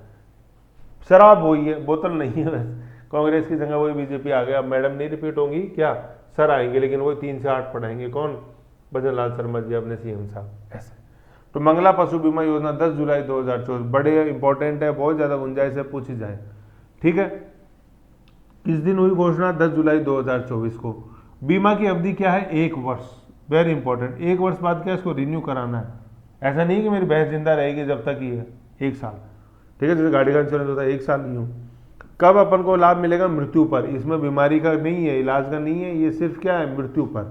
शराब वही है, बोतल नहीं है, कांग्रेस की जगह वही बीजेपी आ गया। मैडम नहीं रिपीट होंगी क्या, सर आएंगे, लेकिन वही 3 से 8 पढ़ाएंगे, कौन, भजन लाल शर्मा जी अपने सीएम साहब, ऐसे। तो मंगला पशु बीमा योजना 10 जुलाई 2024, बड़े इंपॉर्टेंट है, बहुत ज्यादा गुंजाइश है, पूछी जाए, ठीक है। किस दिन हुई घोषणा, 10 जुलाई 2024 को। बीमा की अवधि क्या है, 1 वर्ष, वेरी इंपॉर्टेंट। 1 वर्ष बाद क्या इसको रिन्यू कराना है, ऐसा नहीं कि मेरी भैंस जिंदा रहेगी जब तक ही है, 1 साल, ठीक है। जैसे गाड़ी का इंश्योरेंस होता है 1 साल ही हो। कब अपन को लाभ मिलेगा, मृत्यु पर। इसमें बीमारी का नहीं है, इलाज का नहीं है, ये सिर्फ क्या है, मृत्यु पर।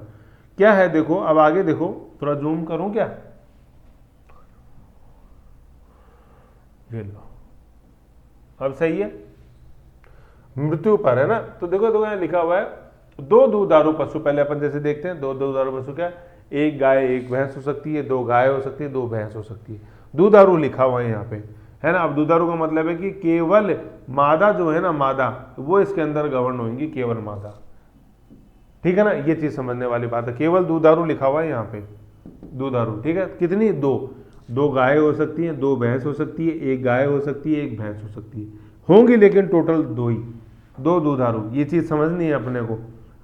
क्या है देखो, अब आगे देखो, थोड़ा जूम करूं क्या, ये लो, अब सही है, मृत्यु पर है ना। तो देखो देखो यहाँ लिखा हुआ है 2 दुधारू पशु, पहले अपन जैसे देखते हैं 2 दुधारू पशु क्या, 1 गाय 1 भैंस हो सकती है, 2 गाय हो सकती है, 2 भैंस हो सकती है, दुधारू लिखा हुआ है यहाँ पे, है ना। अब दुधारू का मतलब है कि केवल मादा जो है ना, मादा वो इसके अंदर गवर्न होंगी, केवल मादा, ठीक है ना। ये चीज समझने वाली बात है, केवल दुधारू लिखा हुआ है यहाँ पे, दुधारू, ठीक है। कितनी, 2 गाय हो सकती हैं, 2 भैंस हो सकती है, 1 गाय हो सकती है, 1 भैंस हो सकती है, होंगी लेकिन टोटल 2 ही, 2 दुधारू। ये चीज समझनी है अपने को।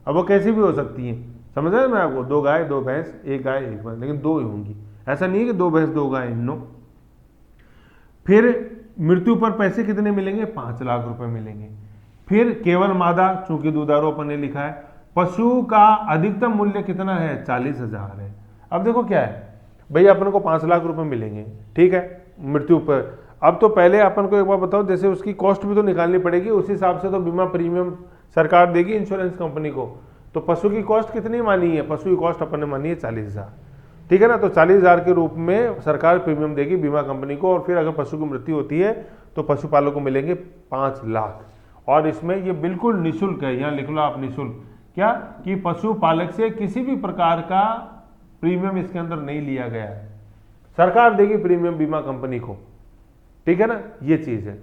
अब वो कैसी भी हो सकती है, समझ रहे हैं मैं आपको, 2 गाय 2 भैंस, 1 गाय 1 भैंस, लेकिन 2 ही होंगी, ऐसा नहीं है कि 2 भैंस 2 गाय, नो। फिर मृत्यु पर पैसे कितने मिलेंगे, 5 लाख रुपए मिलेंगे। फिर केवल मादा, चूंकि दुधारू अपन ने लिखा है, पशु का अधिकतम मूल्य कितना है, 40,000 है। अब देखो क्या है भाई, अपन को 5 लाख रुपए मिलेंगे, ठीक है, मृत्यु पर। अब तो पहले अपन को एक बार बताओ, जैसे उसकी कॉस्ट भी तो निकालनी पड़ेगी, उस हिसाब से तो बीमा प्रीमियम सरकार देगी इंश्योरेंस कंपनी को। तो पशु की कॉस्ट कितनी मानी है, पशु की कॉस्ट अपन ने मानी है 40,000, ठीक है ना। तो 40,000 के रूप में सरकार प्रीमियम देगी बीमा कंपनी को, और फिर अगर पशु की मृत्यु होती है तो पशुपालक को मिलेंगे 5 लाख। और इसमें ये बिल्कुल निःशुल्क है, यहाँ लिख लो आप निःशुल्क, क्या कि पशुपालक से किसी भी प्रकार का प्रीमियम इसके अंदर नहीं लिया गया है, सरकार देगी प्रीमियम बीमा कंपनी को, ठीक है ना, ये चीज है,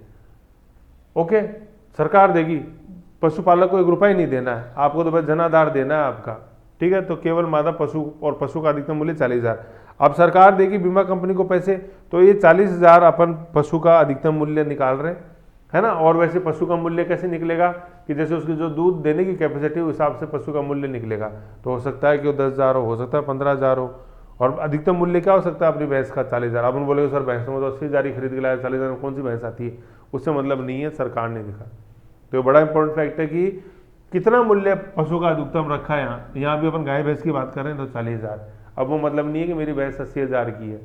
ओके। सरकार देगी, पशुपालक को 1 रुपया ही नहीं देना है आपको, तो बस जनाधार देना है आपका, ठीक है। तो केवल मादा पशु, और पशु का अधिकतम मूल्य 40,000। अब सरकार देगी बीमा कंपनी को पैसे, तो ये 40,000 अपन पशु का अधिकतम मूल्य निकाल रहे हैं, है ना। और वैसे पशु का मूल्य कैसे निकलेगा कि जैसे उसकी जो दूध देने की कैपेसिटी उस हिसाब से पशु का मूल्य निकलेगा। तो हो सकता है कि वो 10,000 हो सकता है 15,000 हो, और अधिकतम मूल्य क्या हो सकता है अपनी भैंस का, 40,000। अपन बोलेंगे सर भैंस में तो 80,000 ही खरीद के लाया, 40,000 में कौन सी भैंस आती है, उससे मतलब नहीं है, सरकार ने लिखा। तो बड़ा इंपॉर्टेंट फैक्ट है कि कितना मूल्य पशु का अधिकतम रखा है। यहाँ भी अपन गाय भैंस की बात कर रहे हैं तो 40,000। अब वो मतलब नहीं है कि मेरी भैंस 80,000 की है,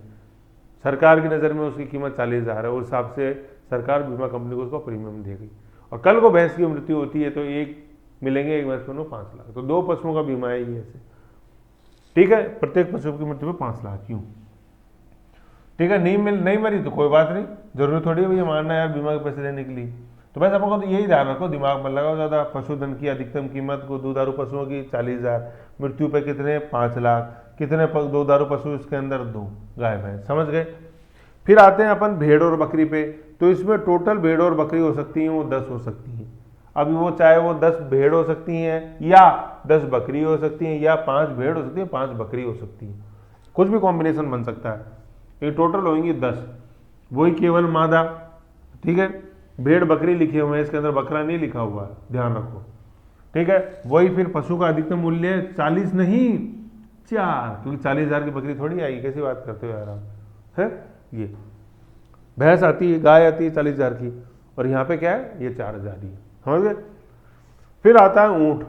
सरकार की नज़र में उसकी कीमत 40,000 है, उस हिसाब से सरकार बीमा कंपनी को उसको प्रीमियम देगी। और कल को भैंस की मृत्यु होती है तो 1 मिलेंगे, 1 भैंस को 5 लाख। तो 2 पशुओं का बीमा है ये ऐसे, ठीक है। प्रत्येक पशु की मृत्यु पे 5 लाख, क्यों, ठीक है। नहीं मरी तो कोई बात नहीं, जरूरी थोड़ी है भैया मारना है यार बीमा के पैसे देने के लिए। तो बस आपको तो यही ध्यान रखो, दिमाग में लगाओ ज़्यादा। पशुधन की अधिकतम कीमत को, दुधारू पशुओं की 40,000, मृत्यु पे कितने, 5 लाख, कितने दुधारू पशु इसके अंदर, 2 गाय भैंस, समझ गए। फिर आते हैं अपन भेड़ और बकरी पे। तो इसमें टोटल भेड़ और बकरी हो सकती हैं वो 10 हो सकती हैं। अभी वो चाहे वो 10 भेड़ हो सकती हैं, या 10 बकरी हो सकती हैं, या 5 भेड़ हो सकती हैं, 5 बकरी हो सकती हैं, कुछ भी कॉम्बिनेशन बन सकता है। ये टोटल होंगी 10, वही केवल मादा, ठीक है। भेड़ बकरी लिखे हुए हैं, इसके अंदर बकरा नहीं लिखा हुआ है, ध्यान रखो, ठीक है। वही फिर पशु का अधिकतम मूल्य 40 नहीं 4, क्योंकि 40,000 की बकरी थोड़ी आएगी, कैसी बात करते हो यार आप, है। ये भैंस आती है, गाय आती है 40,000 की, और यहाँ पे क्या है, ये 4,000 ही, समझ गए। फिर आता है ऊंट,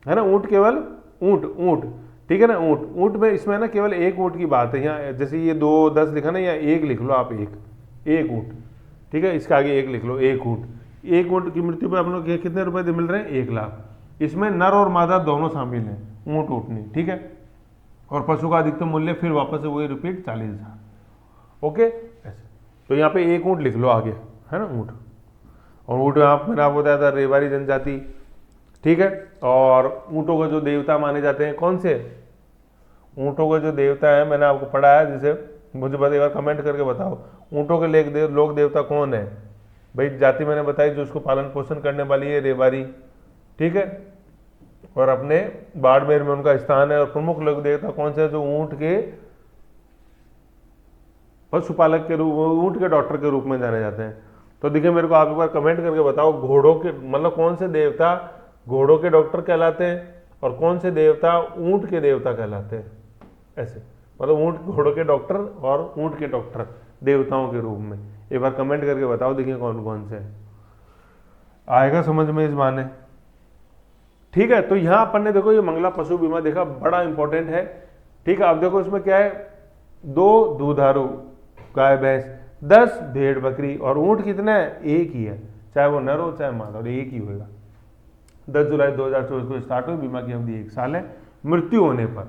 है ना, ऊंट केवल ऊंट, ठीक है ना। ऊंट में इसमें ना केवल 1 ऊंट की बात है। यहाँ जैसे ये 2 10 लिखा ना, या 1 लिख लो आप, 1 ऊंट, ठीक है। इसके आगे 1 लिख लो, 1 ऊंट। 1 ऊंट की मृत्यु पे आप लोग कितने रुपए मिल रहे हैं, 1 लाख। इसमें नर और मादा दोनों शामिल हैं, ऊंट ऊंटनी, ठीक है। और पशु का अधिकतम मूल्य फिर वापस से वही रिपीट 40,000, ओके, तो यहाँ पे एक ऊँट लिख लो आगे, है ना, ऊँट। और ऊँट आप, मैंने आपको बताया था रेवाड़ी जनजाति, ठीक है। और ऊँटों को जो देवता माने जाते हैं कौन से, ऊँटों के जो देवता है मैंने आपको पढ़ाया, जिसे मुझे बस एक बार कमेंट करके बताओ ऊँटों के लोक देवता कौन है भाई। जाति मैंने बताई जो उसको पालन पोषण करने वाली है, रेवाड़ी, ठीक है। और अपने बाड़मेर में उनका स्थान है। और प्रमुख लोक देवता कौन से है, जो ऊँट के पशुपालक के रूप, ऊँट के डॉक्टर के रूप में जाने जाते हैं। तो देखिए मेरे को आप एक बार कमेंट करके बताओ, घोड़ों के मतलब कौन से देवता घोड़ों के डॉक्टर कहलाते हैं और कौन से देवता ऊँट के देवता कहलाते हैं। ऐसे मतलब ऊँट, घोड़ों के डॉक्टर और ऊँट के डॉक्टर देवताओं के रूप में। एक बार कमेंट करके बताओ, देखिए कौन कौन से हैं, आएगा समझ में इस माने, ठीक है। तो यहाँ अपन ने देखो ये मंगला पशु बीमा देखा, बड़ा इंपॉर्टेंट है, ठीक है। अब देखो इसमें क्या है, 2 दुधारू गाय भैंस, 10 भेड़ बकरी और ऊँट कितना है, एक ही है, चाहे वो नर हो चाहे मादा हो, एक ही होगा। 10 जुलाई 2024 को स्टार्ट हुई, बीमा की अवधि 1 साल है मृत्यु होने पर,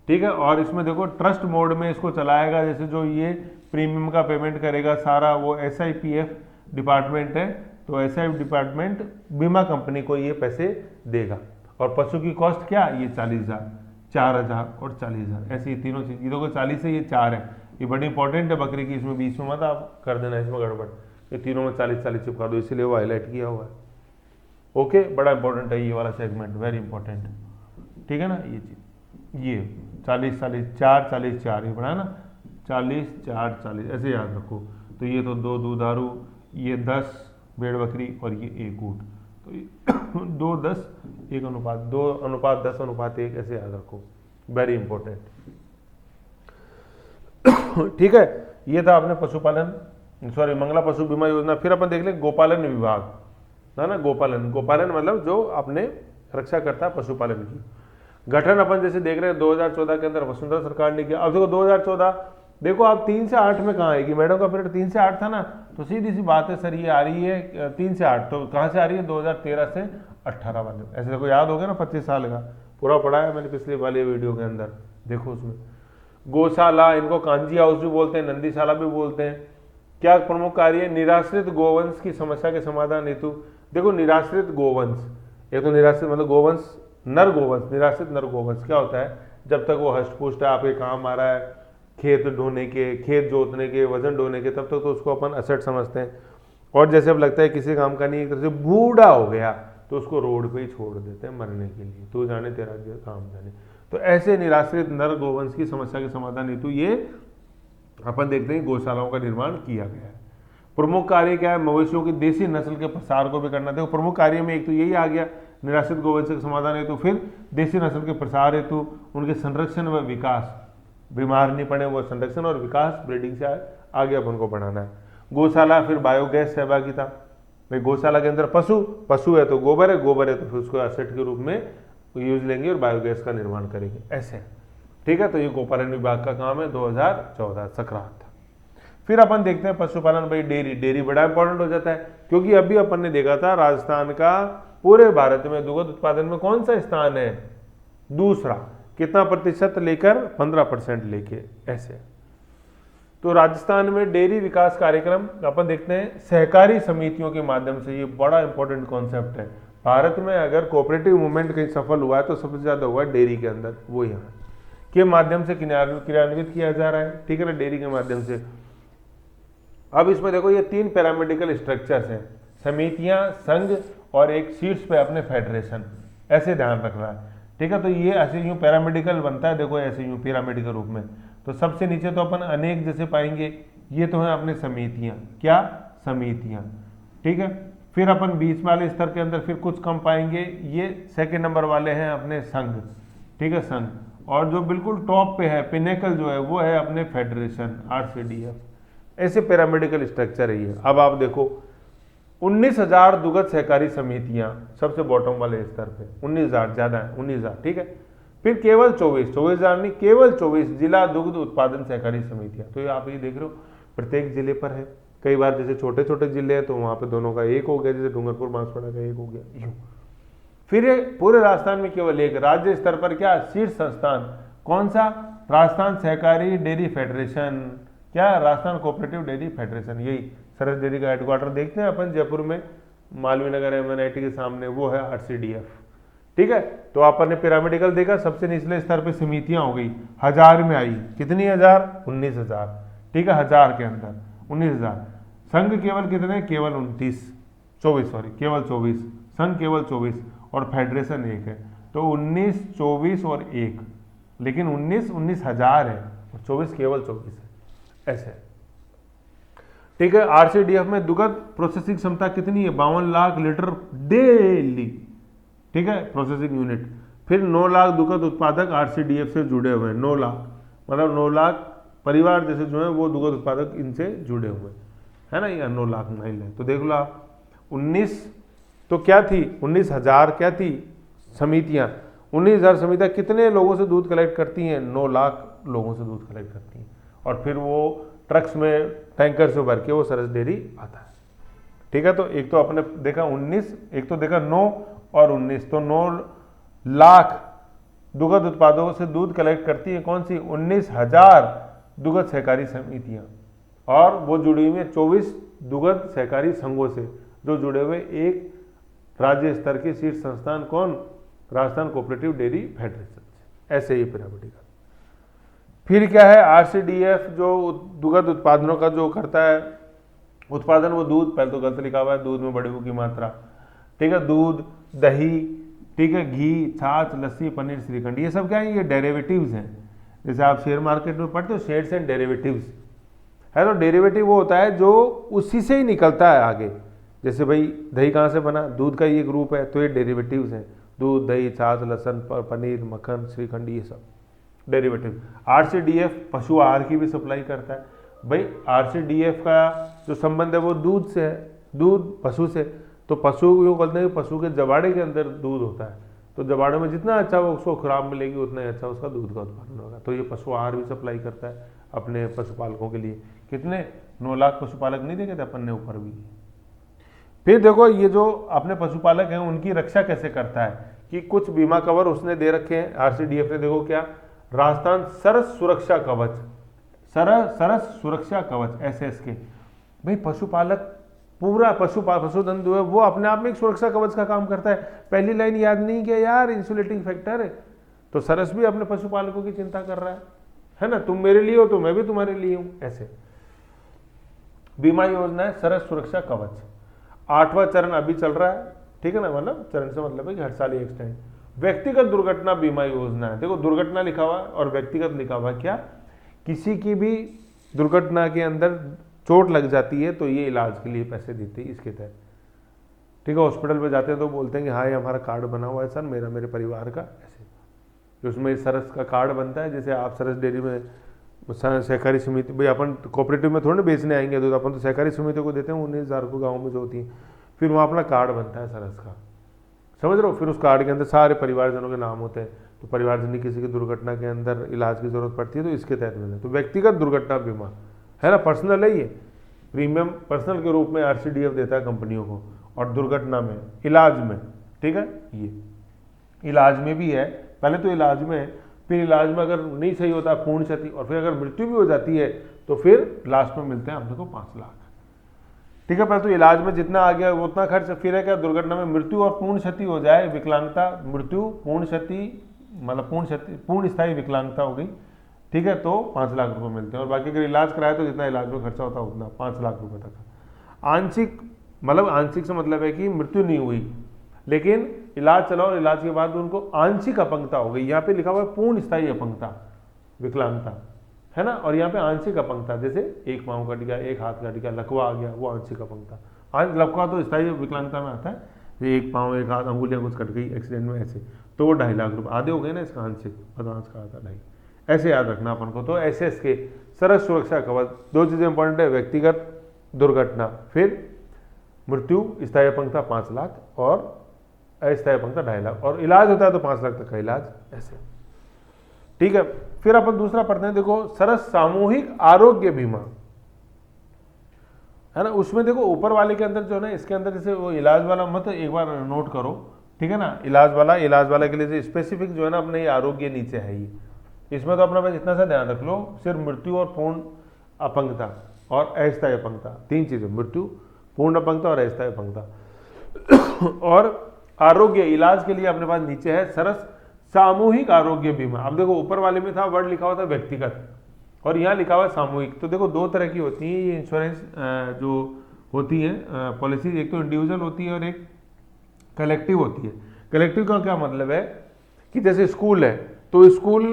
ठीक है। और इसमें देखो ट्रस्ट मोड में इसको चलाएगा, जैसे जो ये प्रीमियम का पेमेंट करेगा सारा वो SIPF डिपार्टमेंट है, तो SIPF डिपार्टमेंट बीमा कंपनी को ये पैसे देगा। और पशु की कॉस्ट क्या, ये 40,000, 4,000 और 40,000, ऐसी तीनों चीज, ये देखो 40 है, ये 4 है, ये बड़ी इंपॉर्टेंट है बकरी की, इसमें बीच में मत आप कर देना इसमें गड़बड़, ये तीनों में 40-40 चिपका दो, इसीलिए वो हाईलाइट किया हुआ है। ओके, बड़ा इंपॉर्टेंट है ये वाला सेगमेंट, वेरी इंपॉर्टेंट, ठीक है ना। ये चीज, ये 40-40-4 ये बड़ा है ना, 40-4-40 ऐसे याद रखो। तो ये तो 2 दुधारू, ये 10 भेड़ बकरी और ये 1 ऊँट, तो ये 2-10 1 अनुपात 2 अनुपात 10 अनुपात 1 ऐसे याद रखो, वेरी इंपॉर्टेंट, ठीक है। ये था अपने पशुपालन, सॉरी मंगला पशु बीमा योजना। फिर अपन देख लें गोपालन विभाग, है ना, गोपालन, गोपालन मतलब जो अपने रक्षा करता है पशुपालन की। गठन अपन जैसे देख रहे हैं 2014 के अंदर वसुंधरा सरकार ने किया। अब देखो 2014, देखो आप 3 से 8 में कहाँ आएगी, मैडम का पीरियड 3 से 8 था ना, तो सीधी सी बात है सर ये आ रही है 3 से 8, तो कहाँ से आ रही है, 2013 से 18 वाले, ऐसे देखो याद हो गया ना, 25 साल का पूरा पढ़ा है मैंने पिछले वाले वीडियो के अंदर, देखो उसमें। गौशाला, इनको कांजी हाउस भी बोलते हैं, नंदीशाला भी बोलते हैं। क्या प्रमुख कार्य, निराश्रित गोवंश की समस्या के समाधान हेतु। देखो निराश्रित गोवंश, एक तो निराश्रित मतलब गोवंश, नर गोवंश, निराश्रित नर गोवंश क्या होता है, जब तक वो हष्ट पुष्ट है, आपके काम आ रहा है, खेत ढोने के, खेत जोतने के, वजन ढोने के, तब तक तो उसको अपन असेट समझते हैं। और जैसे अब लगता है किसी काम का नहीं, एक तरह से बूढ़ा हो गया, तो उसको रोड पे ही छोड़ देते हैं मरने के लिए, तू जाने तेरा काम जाने। तो ऐसे निराश्रित नर गोवंश की समस्या के समाधान हेतु ये अपन देखते हैं गौशालाओं का निर्माण किया गया है। प्रमुख कार्य क्या है, मवेशियों की देसी नस्ल के प्रसार को भी करना। देखो प्रमुख कार्य में एक तो यही आ गया, निराश्रित गोवंश के समाधान हेतु, फिर देसी नस्ल के प्रसार हेतु, उनके संरक्षण व विकास, बीमार नहीं पड़े वो संरक्षण और विकास, ब्रीडिंग से आगे अपन को बढ़ाना है। गौशाला, फिर बायोगैस सहभागिता, भाई गौशाला के अंदर पशु है तो गोबर है, गोबर है तो फिर उसको एसेट के रूप में यूज लेंगे और बायोगैस का निर्माण करेंगे, ऐसे, ठीक है। तो ये गोपालन विभाग का काम है 2014 संक्रांत। फिर अपन देखते हैं पशुपालन, भाई डेयरी, डेयरी बड़ा इंपॉर्टेंट हो जाता है, क्योंकि अभी अपन ने देखा था राजस्थान का पूरे भारत में दुग्ध उत्पादन में कौन सा स्थान है, दूसरा, कितना प्रतिशत लेकर, 15% लेके, ऐसे। तो राजस्थान में डेयरी विकास कार्यक्रम अपन देखते हैं सहकारी समितियों के माध्यम से, ये बड़ा इंपॉर्टेंट कॉन्सेप्ट है। भारत में अगर कोऑपरेटिव मूवमेंट कहीं सफल हुआ है तो सबसे ज्यादा हुआ है डेयरी के अंदर, वो यहाँ के माध्यम से क्रियान्वित किया जा रहा है, ठीक है ना, डेयरी के माध्यम से। अब इसमें देखो ये 3 पैरामेडिकल स्ट्रक्चर्स हैं, समितियां, संघ और एक शीर्ष पे अपने फेडरेशन, ऐसे ध्यान रखना है, ठीक है। तो ये ऐसे यूं पैरामेडिकल बनता है, देखो ऐसे यूं पिरामिड रूप में। तो सबसे नीचे तो अपन अनेक जैसे पाएंगे, ये तो है अपने समितियां, क्या समितियां, ठीक है। फिर अपन बीच वाले स्तर के अंदर फिर कुछ कम पाएंगे, ये सेकंड नंबर वाले हैं अपने संघ, ठीक है, संघ। और जो बिल्कुल टॉप पे है, पिनेकल जो है, वो है अपने फेडरेशन, RCDF, ऐसे पैरामेडिकल स्ट्रक्चर है ये। अब आप देखो 19,000 दुग्ध सहकारी समितियां सबसे बॉटम वाले स्तर पे, 19,000 ज्यादा है, 19,000, ठीक है। फिर केवल 24,000 नहीं, केवल 24 जिला दुग्ध उत्पादन सहकारी समितियां। तो ये आप ये देख रहे हो प्रत्येक जिले पर है। कई बार जैसे छोटे छोटे जिले हैं तो वहां पे दोनों का एक हो गया, जैसे डूंगरपुर बांसवाड़ा का एक हो गया, यूं। फिर ये पूरे राजस्थान में केवल एक, राज्य स्तर पर क्या, शीर्ष संस्थान कौन सा, राजस्थान सहकारी डेयरी फेडरेशन, क्या, राजस्थान कोऑपरेटिव डेयरी फेडरेशन, यही सरस डेयरी का हेडक्वार्टर देखते हैं अपन जयपुर में, मालवीय नगर MNIT के सामने, वो है RCDF। ठीक है, तो अपन ने पिरामिडिकल देखा, सबसे निचले स्तर पे समितियां हो गई, 1000 में आई, कितनी 1000, 19,000। ठीक है, 1000 के अंदर 19,000। संघ केवल कितने, केवल 24 सॉरी, केवल 24, संघ केवल 24 और फेडरेशन एक है, तो 19, 24 और 1, लेकिन 19,000 है और 24 केवल 24 है, ऐसे। ठीक है, RCDF में दुग्ध प्रोसेसिंग क्षमता कितनी है, 52 लाख लीटर डेली। ठीक है, प्रोसेसिंग यूनिट। फिर 9 लाख दुग्ध उत्पादक RCDF से जुड़े हुए हैं, 9 लाख, मतलब 9 लाख परिवार जैसे जो है वो दुग्ध उत्पादक इनसे जुड़े हुए है ना, ये 9 लाख महिला है। तो देख लो आप, 19 तो क्या थी, 19,000 क्या थी समितियां, 19,000 समितियां कितने लोगों से दूध कलेक्ट करती हैं, 9 लाख लोगों से दूध कलेक्ट करती हैं, और फिर वो ट्रक्स में टैंकर से भर के वो सरस डेयरी आता है। ठीक है, तो एक तो आपने देखा 19, एक तो देखा 9 और 19, तो 9 लाख दुग्ध उत्पादकों से दूध कलेक्ट करती है कौन सी, 19,000 दुग्ध सहकारी समितियां, और वो जुड़ी हुई है 24 दुग्ध सहकारी संघों से, जो जुड़े हुए एक राज्य स्तर के शीर्ष संस्थान कौन, राजस्थान कोऑपरेटिव डेयरी फेडरेशन से। ऐसे ही पिरामिड का। फिर क्या है, RCDF जो दुग्ध उत्पादनों का जो करता है उत्पादन, वो दूध, पहले तो गलत लिखा हुआ है, दूध में बड़े की मात्रा। ठीक है, दूध, दही, ठीक है, घी, छाछ, लस्सी, पनीर, श्रीखंड, ये सब क्या है, ये डेरिवेटिव्स हैं। जैसे आप शेयर मार्केट में पढ़ते हो शेयर्स एंड डेरिवेटिव्स है, तो डेरिवेटिव वो होता है जो उसी से ही निकलता है आगे। जैसे भाई दही कहाँ से बना, दूध का ये ग्रुप है, तो ये डेरिवेटिव्स हैं, दूध, दही, छाछ, लहसुन, पनीर, मक्खन, श्रीखंड, ये सब डेरिवेटिव। RCDF पशु आहार की भी सप्लाई करता है। भाई RCDF का जो संबंध है वो दूध से है, दूध पशु से, तो पशु यूँ बोलते हैं पशु के जबाड़े के अंदर दूध होता है, तो जबाड़े में जितना अच्छा वो उसको खुराक मिलेगी उतना ही अच्छा उसका दूध का उत्पादन होगा। तो ये पशु आहार भी सप्लाई करता है अपने पशुपालकों के लिए। कितने, 9 लाख पशुपालक नहीं देखे थे अपन ने ऊपर भी। फिर देखो ये जो अपने पशुपालक हैं उनकी रक्षा कैसे करता है, कि कुछ बीमा कवर उसने दे रखे हैं RCDF ने। देखो क्या, राजस्थान सरस सुरक्षा कवच, सरस सुरक्षा कवच SS के। भाई पशुपालक पूरा पशुधन जो है वो अपने आप में एक सुरक्षा कवच का काम करता है। पहली लाइन याद नहीं किया यार, इंसुलेटिंग फैक्टर है। तो सरस भी अपने पशुपालकों की चिंता कर रहा है ना, तुम मेरे लिए हो तो मैं भी तुम्हारे लिए हूं, ऐसे। बीमा योजना है सरस सुरक्षा कवच, 8वां चरण अभी चल रहा है। ठीक है ना, मतलब चरण से मतलब है कि हर साल एक टाइम। व्यक्तिगत दुर्घटना बीमा योजना है, देखो दुर्घटना लिखा हुआ और व्यक्तिगत लिखा हुआ, क्या किसी की भी दुर्घटना के अंदर चोट लग जाती है तो ये इलाज के लिए पैसे देते हैं इसके तहत। ठीक है, हॉस्पिटल पे जाते हैं तो बोलते हैं कि हाँ ये हमारा कार्ड बना हुआ है सर, मेरा मेरे परिवार का, ऐसे। उसमें सरस का कार्ड बनता है, जैसे आप सरस डेयरी में सहकारी समिति, भाई अपन कोऑपरेटिव में थोड़ी ना बेचने आएंगे, तो अपन तो सहकारी समिति को देते हैं 19,000 को गाँव में जो होती है। फिर वहाँ अपना कार्ड बनता है सरस का, समझ रहे हो। फिर उस कार्ड के अंदर सारे परिवारजनों के नाम होते हैं, तो परिवारजन की किसी की दुर्घटना के अंदर इलाज की जरूरत पड़ती है तो इसके तहत मिलता है। तो व्यक्तिगत दुर्घटना बीमा है ना, पर्सनल है ये, प्रीमियम पर्सनल के रूप में RCDF देता है कंपनियों को। और दुर्घटना में, इलाज में, ठीक है, ये इलाज में भी है, पहले तो इलाज में है, फिर इलाज में अगर नहीं सही होता पूर्ण क्षति, और फिर अगर मृत्यु भी हो जाती है तो फिर लास्ट में मिलते हैं हम देखो 5 लाख। ठीक है, पहले तो इलाज में जितना आ गया उतना खर्च, फिर है क्या दुर्घटना में मृत्यु और पूर्ण क्षति हो जाए, विकलांगता, मृत्यु, पूर्ण क्षति, मतलब पूर्ण क्षति, पूर्ण स्थायी विकलांगता हो गई, ठीक है, तो 5 लाख रुपए मिलते हैं। और बाकी अगर इलाज कराए तो जितना इलाज में खर्चा होता है उतना 5 लाख रुपए तक। आंशिक, मतलब आंशिक से मतलब है कि मृत्यु नहीं हुई लेकिन इलाज चला और इलाज के बाद उनको आंशिक अपंगता हो गई, यहाँ पे लिखा हुआ है पूर्ण स्थायी अपंगता, विकलांगता है ना, और यहाँ पे आंशिक अपंगता, जैसे एक पाँव कट गया, एक हाथ कट गया, लकवा आ गया, वो आंशिक अपंगता। आज लकवा तो स्थायी विकलांगता में आता है, एक पाँव, एक हाथ, अंगुलियाँ कुछ कट गई एक्सीडेंट में, ऐसे, तो वो 2.5 लाख रुपये आधे हो गए ना इसका, आंशिक, एडवांस का आता 2.5, ऐसे याद रखना अपन को। तो SS के सरस सुरक्षा कवच, 2 चीज़ें इंपॉर्टेंट है, व्यक्तिगत दुर्घटना, फिर मृत्यु, स्थायी अपंगता 5 लाख और अस्थायी अपंगता 2.5 लाख, और इलाज होता है तो 5 लाख तक का इलाज, ऐसे। ठीक है, फिर अपन दूसरा पढ़ते हैं, देखो सरस सामूहिक आरोग्य बीमा है ना। उसमें देखो ऊपर वाले के अंदर जो है ना, इसके अंदर जैसे वो इलाज वाला मत एक बार नोट करो, ठीक है ना, इलाज वाला के लिए स्पेसिफिक जो है ना अपने ये आरोग्य नीचे है, ये इसमें तो अपना बस इतना सा ध्यान रख लो, सिर्फ मृत्यु और पूर्ण अपंगता और अस्थायी अपंगता, 3 चीजें, मृत्यु, पूर्ण अपंगता और अस्थायी अपंगता। और आरोग्य इलाज के लिए अपने पास नीचे है सरस सामूहिक आरोग्य बीमा। अब देखो ऊपर वाले में था वर्ड लिखा हुआ था व्यक्तिगत और यहाँ लिखा हुआ है सामूहिक। तो देखो 2 तरह की होती है ये इंश्योरेंस जो होती है पॉलिसी, एक तो इंडिविजुअल होती है और एक कलेक्टिव होती है। कलेक्टिव का क्या मतलब है कि जैसे स्कूल है तो स्कूल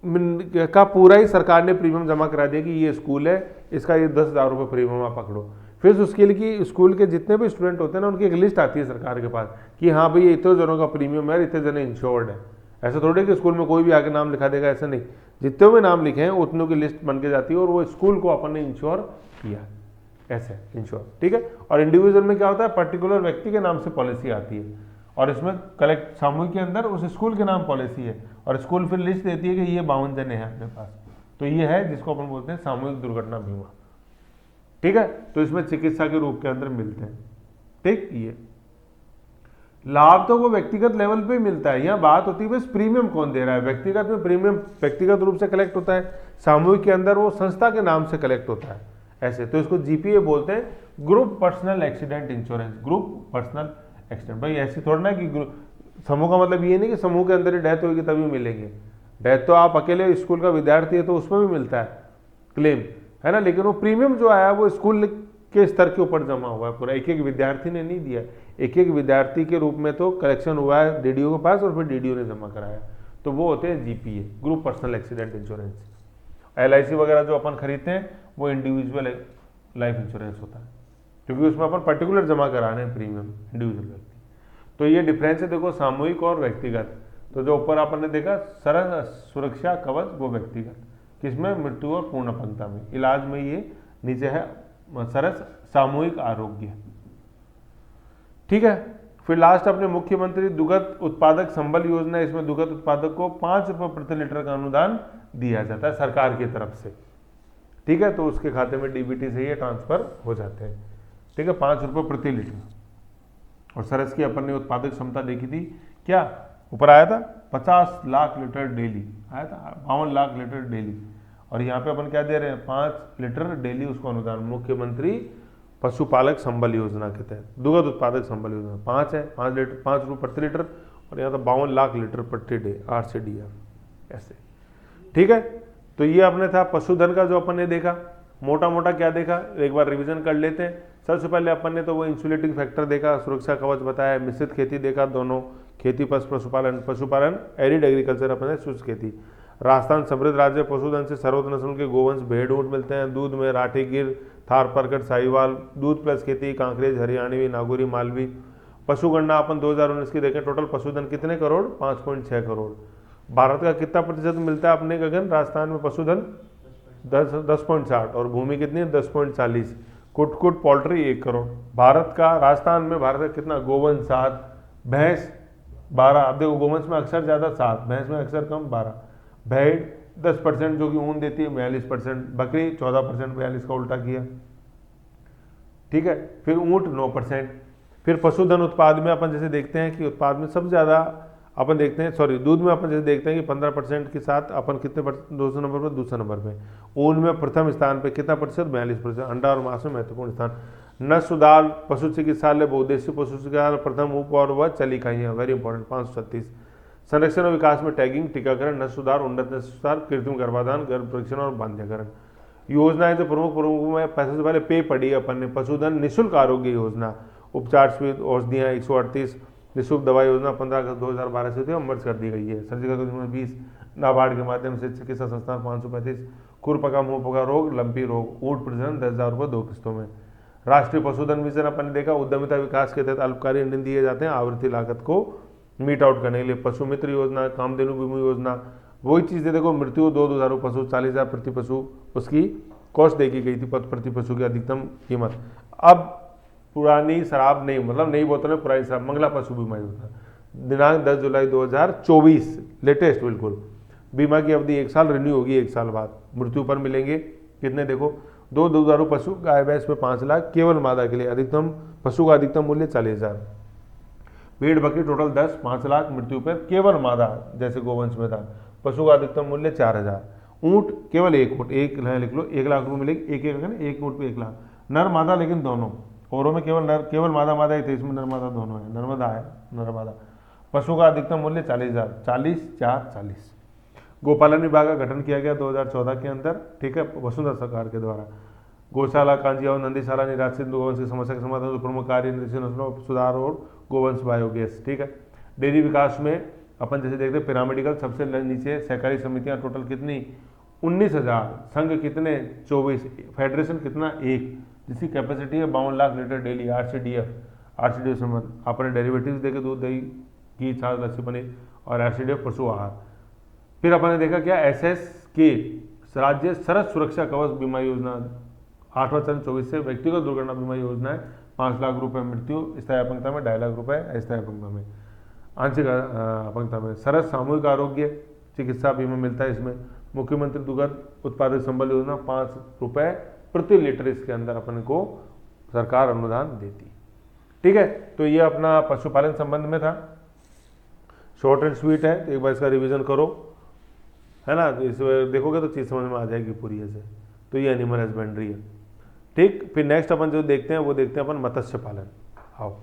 का पूरा ही सरकार ने प्रीमियम जमा करा दिया कि ये स्कूल है, इसका ये 10,000 रुपये प्रीमियम आप पकड़ो। फिर उसके लिए कि स्कूल के जितने भी स्टूडेंट होते हैं ना उनकी एक लिस्ट आती है सरकार के पास कि हाँ भाई ये इतने जनों का प्रीमियम है, इतने जने इंश्योर्ड है। ऐसा थोड़ी कि स्कूल में कोई भी आके नाम लिखा देगा, ऐसा नहीं, जितने भी नाम लिखे हैं उतनों की लिस्ट बन के जाती है और वो स्कूल को अपन ने इंश्योर किया, ऐसे इंश्योर, ठीक है। और इंडिविजुअल में क्या होता है, पर्टिकुलर व्यक्ति के नाम से पॉलिसी आती है और इसमें कलेक्ट सामूहिक के अंदर उस स्कूल के नाम पॉलिसी है और स्कूल फिर लिस्ट देती है कि ये 52 जने हैं अपने पास। तो ये है जिसको अपन बोलते हैं सामूहिक दुर्घटना बीमा, ठीक है। तो इसमें चिकित्सा के रूप के अंदर मिलते हैं, ठीक। ये लाभ तो वो व्यक्तिगत लेवल पे मिलता है, यहाँ बात होती है बस प्रीमियम कौन दे रहा है। व्यक्तिगत में प्रीमियम व्यक्तिगत रूप से कलेक्ट होता है, सामूहिक के अंदर वो संस्था के नाम से कलेक्ट होता है, ऐसे। तो इसको जीपीए बोलते हैं, group personal accident insurance, group personal accident. भाई ऐसी थोड़ा ना कि समूह का मतलब ये नहीं कि समूह के अंदर ही डेथ होगी तभी मिलेंगे। डेथ तो आप अकेले स्कूल का विद्यार्थी है तो उसमें भी मिलता है क्लेम, है ना, लेकिन वो प्रीमियम जो आया वो स्कूल के स्तर के ऊपर जमा हुआ है पूरा, एक एक विद्यार्थी ने नहीं दिया, एक एक विद्यार्थी के रूप में तो कलेक्शन हुआ है डीडीओ के पास और फिर डीडीओ ने जमा कराया। तो वो होते हैं GPA, group personal accident insurance. LIC वगैरह जो अपन खरीदते हैं वो इंडिविजुअल लाइफ इंश्योरेंस होता है क्योंकि उसमें अपन पर्टिकुलर जमा कराने हैं प्रीमियम इंडिविजुअल व्यक्ति। तो ये डिफरेंस है देखो सामूहिक और व्यक्तिगत। तो जो ऊपर अपन ने देखा सरल सुरक्षा कवच वो व्यक्तिगत, किसमें, मृत्यु और पूर्ण अपंगता में। इलाज में ये नीचे है सरस सामूहिक आरोग्य, ठीक है। फिर लास्ट अपने मुख्यमंत्री दुग्ध उत्पादक संबल योजना, इसमें दुग्ध उत्पादक को 5 रुपये प्रति लीटर का अनुदान दिया जाता है सरकार की तरफ से, ठीक है। तो उसके खाते में डीबीटी से ये ट्रांसफर हो जाते हैं, ठीक है, 5 रुपये प्रति लीटर। और सरस की अपन ने उत्पादक क्षमता देखी थी, क्या ऊपर आया था 50 लाख लीटर डेली आया था, 52 लाख लीटर डेली। और यहाँ पे अपन क्या दे रहे हैं, 5 लीटर डेली उसको अनुदान, मुख्यमंत्री पशुपालक संबल योजना के तहत दुग्ध उत्पादक संबल योजना 5 है, 5 लीटर 5 रुपये प्रति लीटर और यहाँ तो 52 लाख लीटर प्रति डे RCDR, ऐसे, ठीक है। तो ये अपने था पशुधन का जो अपन ने देखा, मोटा मोटा क्या देखा एक बार रिवीजन कर लेते हैं। सबसे पहले अपन ने तो वो इंसुलेटिंग फैक्टर देखा, सुरक्षा कवच बताया, मिश्रित खेती देखा, दोनों खेती पशुपालन एरिड एग्रीकल्चर अपन ने शुष्क खेती। राजस्थान समृद्ध राज्य, पशुधन से सर्वोत्तम नस्ल के गोवंश भेड़ ऊंट मिलते हैं। दूध में राठी गिर थार परगट साहिवाल, दूध प्लस खेती कांकरेज हरियाणवी नागौरी मालवी। पशुगणना अपन 2019 की देखें, टोटल पशुधन कितने करोड़, 5.6 करोड़। भारत का कितना प्रतिशत मिलता है अपने गगन राजस्थान में पशुधन, 10.60 और भूमि कितनी है 10.40। कुट पोल्ट्री 1 करोड़। भारत का राजस्थान में भारत का कितना, गोवंश 7, भैंस 12। अब देखो गोवंश में अक्सर ज़्यादा 7, भैंस में अक्सर कम 12, भेड़ 10% जो कि ऊन देती है 42%, बकरी 14%, 42 का उल्टा किया, ठीक है। फिर ऊंट 9%। फिर पशुधन उत्पाद में अपन जैसे देखते हैं कि उत्पाद में सबसे ज़्यादा अपन देखते हैं, सॉरी दूध में अपन जैसे देखते हैं कि 15% के साथ अपन कितने % 200 नंबर पर, दूसरे नंबर पे। ऊन में प्रथम स्थान पे कितना प्रतिशत, 42%। अंडा और मांस में महत्वपूर्ण स्थान। नस्ल सुधार पशु चिकित्सालय बहुउद्देशीय पशु चिकित्सालय प्रथम उप और वह चली इकाइयाँ, वेरी इंपॉर्टेंट 536। संरक्षण और विकास में टैगिंग, टीकाकरण, नस्ल सुधार, उन्नत नस्ल सुधार, कृत्रिम गर्भाधान, गर्भ परीक्षण और बांध्यकरण। योजनाएं जो प्रमुख में पैसे से पहले पे पड़ी अपन ने, पशुधन निःशुल्क आरोग्य योजना, उपचार सुविधा औषधियाँ 138, निःशुल्क दवा योजना 15 अगस्त 2012 से थी और मर्ज कर दी गई है। सर्जिकल 20, नाबार्ड के माध्यम से चिकित्सा संस्थान 535, खुरपका मुंहपका रोग, लंपी रोग, ऊँट प्रजनन 10,000 रुपये 2 किस्तों में। राष्ट्रीय पशुधन मिशन अपन ने देखा, उद्यमिता विकास के तहत अल्पकालीन ऋण दिए जाते हैं आवृत्ति लागत को मीट आउट करने के लिए। पशु मित्र योजना, कामधेनु बीमा योजना, वही चीज़ें देखो, मृत्यु 2,000 पशु 40,000 प्रति पशु, उसकी कॉस्ट देखी गई थी प्रति पशु की अधिकतम कीमत। अब पुरानी शराब नहीं, मतलब नई बोतल में पुरानी शराब, मंगला पशु बीमा योजना, दिनांक 10 जुलाई 2024, लेटेस्ट बिल्कुल। बीमा की अवधि 1 साल, रिन्यू होगी 1 साल बाद। मृत्यु पर मिलेंगे कितने, देखो 2 दुधारू पशु, गाय भैंस में 5 लाख केवल मादा के लिए, अधिकतम पशु का अधिकतम मूल्य 40,000। भेड़ बकरी टोटल 10, 5 लाख मृत्यु पर केवल मादा, जैसे गोवंश में था। पशु का अधिकतम मूल्य 4,000। ऊँट केवल एक ऊँट, एक लिख लो, 1 लाख रुपये मिलेगी, एक एक है ना, एक ऊँट पे 1 लाख। नर मादा लेकिन दोनों, औरों में केवल नर, केवल मादा मादा ही थे, इसमें नर मादा दोनों है, नर्मदा है, नर्मदा। पशु का अधिकतम मूल्य 40,000, 40 4 40। गोपालन विभाग का गठन किया गया 2014 के अंदर, ठीक है, वसुंधरा सरकार के द्वारा। गौशाला, कांजिया और नंदीशाला निराश्रित गोवंश की समस्या के समाधान प्रमुख कार्य कृषि नस्लों सुधार और गोवंश बायोगैस, ठीक है। डेयरी विकास में अपन जैसे देखते हैं पिरामिडिकल सबसे नीचे, सहकारी समितियां टोटल कितनी 19,000, संघ कितने 24, फेडरेशन कितना 1, जिसकी कैपेसिटी है 52 लाख लीटर डेली। आरसीडीएफ से अपने डेरिवेटिव देखे, दूध दही घी छाछ लस्सी पनीर, और आरसीडीएफ पशु आहार। फिर अपन ने देखा क्या SSK राज्य सरस सुरक्षा कवच बीमा योजना 8वां चरण 24 से व्यक्तिगत दुर्घटना बीमा योजना है, 5 लाख रुपए मृत्यु स्थायी अपंगता में, 2.5 लाख रुपए अस्थायी अपंगता में, आंशिक अपंगता में। सरस सामूहिक आरोग्य चिकित्सा बीमा मिलता है इसमें। मुख्यमंत्री दुग्ध उत्पादक संबल योजना 5 रुपए प्रति लीटर इसके अंदर अपन को सरकार अनुदान देती, ठीक है। तो ये अपना पशुपालन संबंध में था, शॉर्ट एंड स्वीट है, तो एक बार इसका रिवीजन करो, है ना, तो इसमें देखोगे तो चीज़ समझ में आ जाएगी पूरी ऐसे। तो ये एनिमल हस्बेंड्री है, ठीक। फिर नेक्स्ट अपन जो देखते हैं वो देखते हैं अपन मत्स्य पालन। आओ।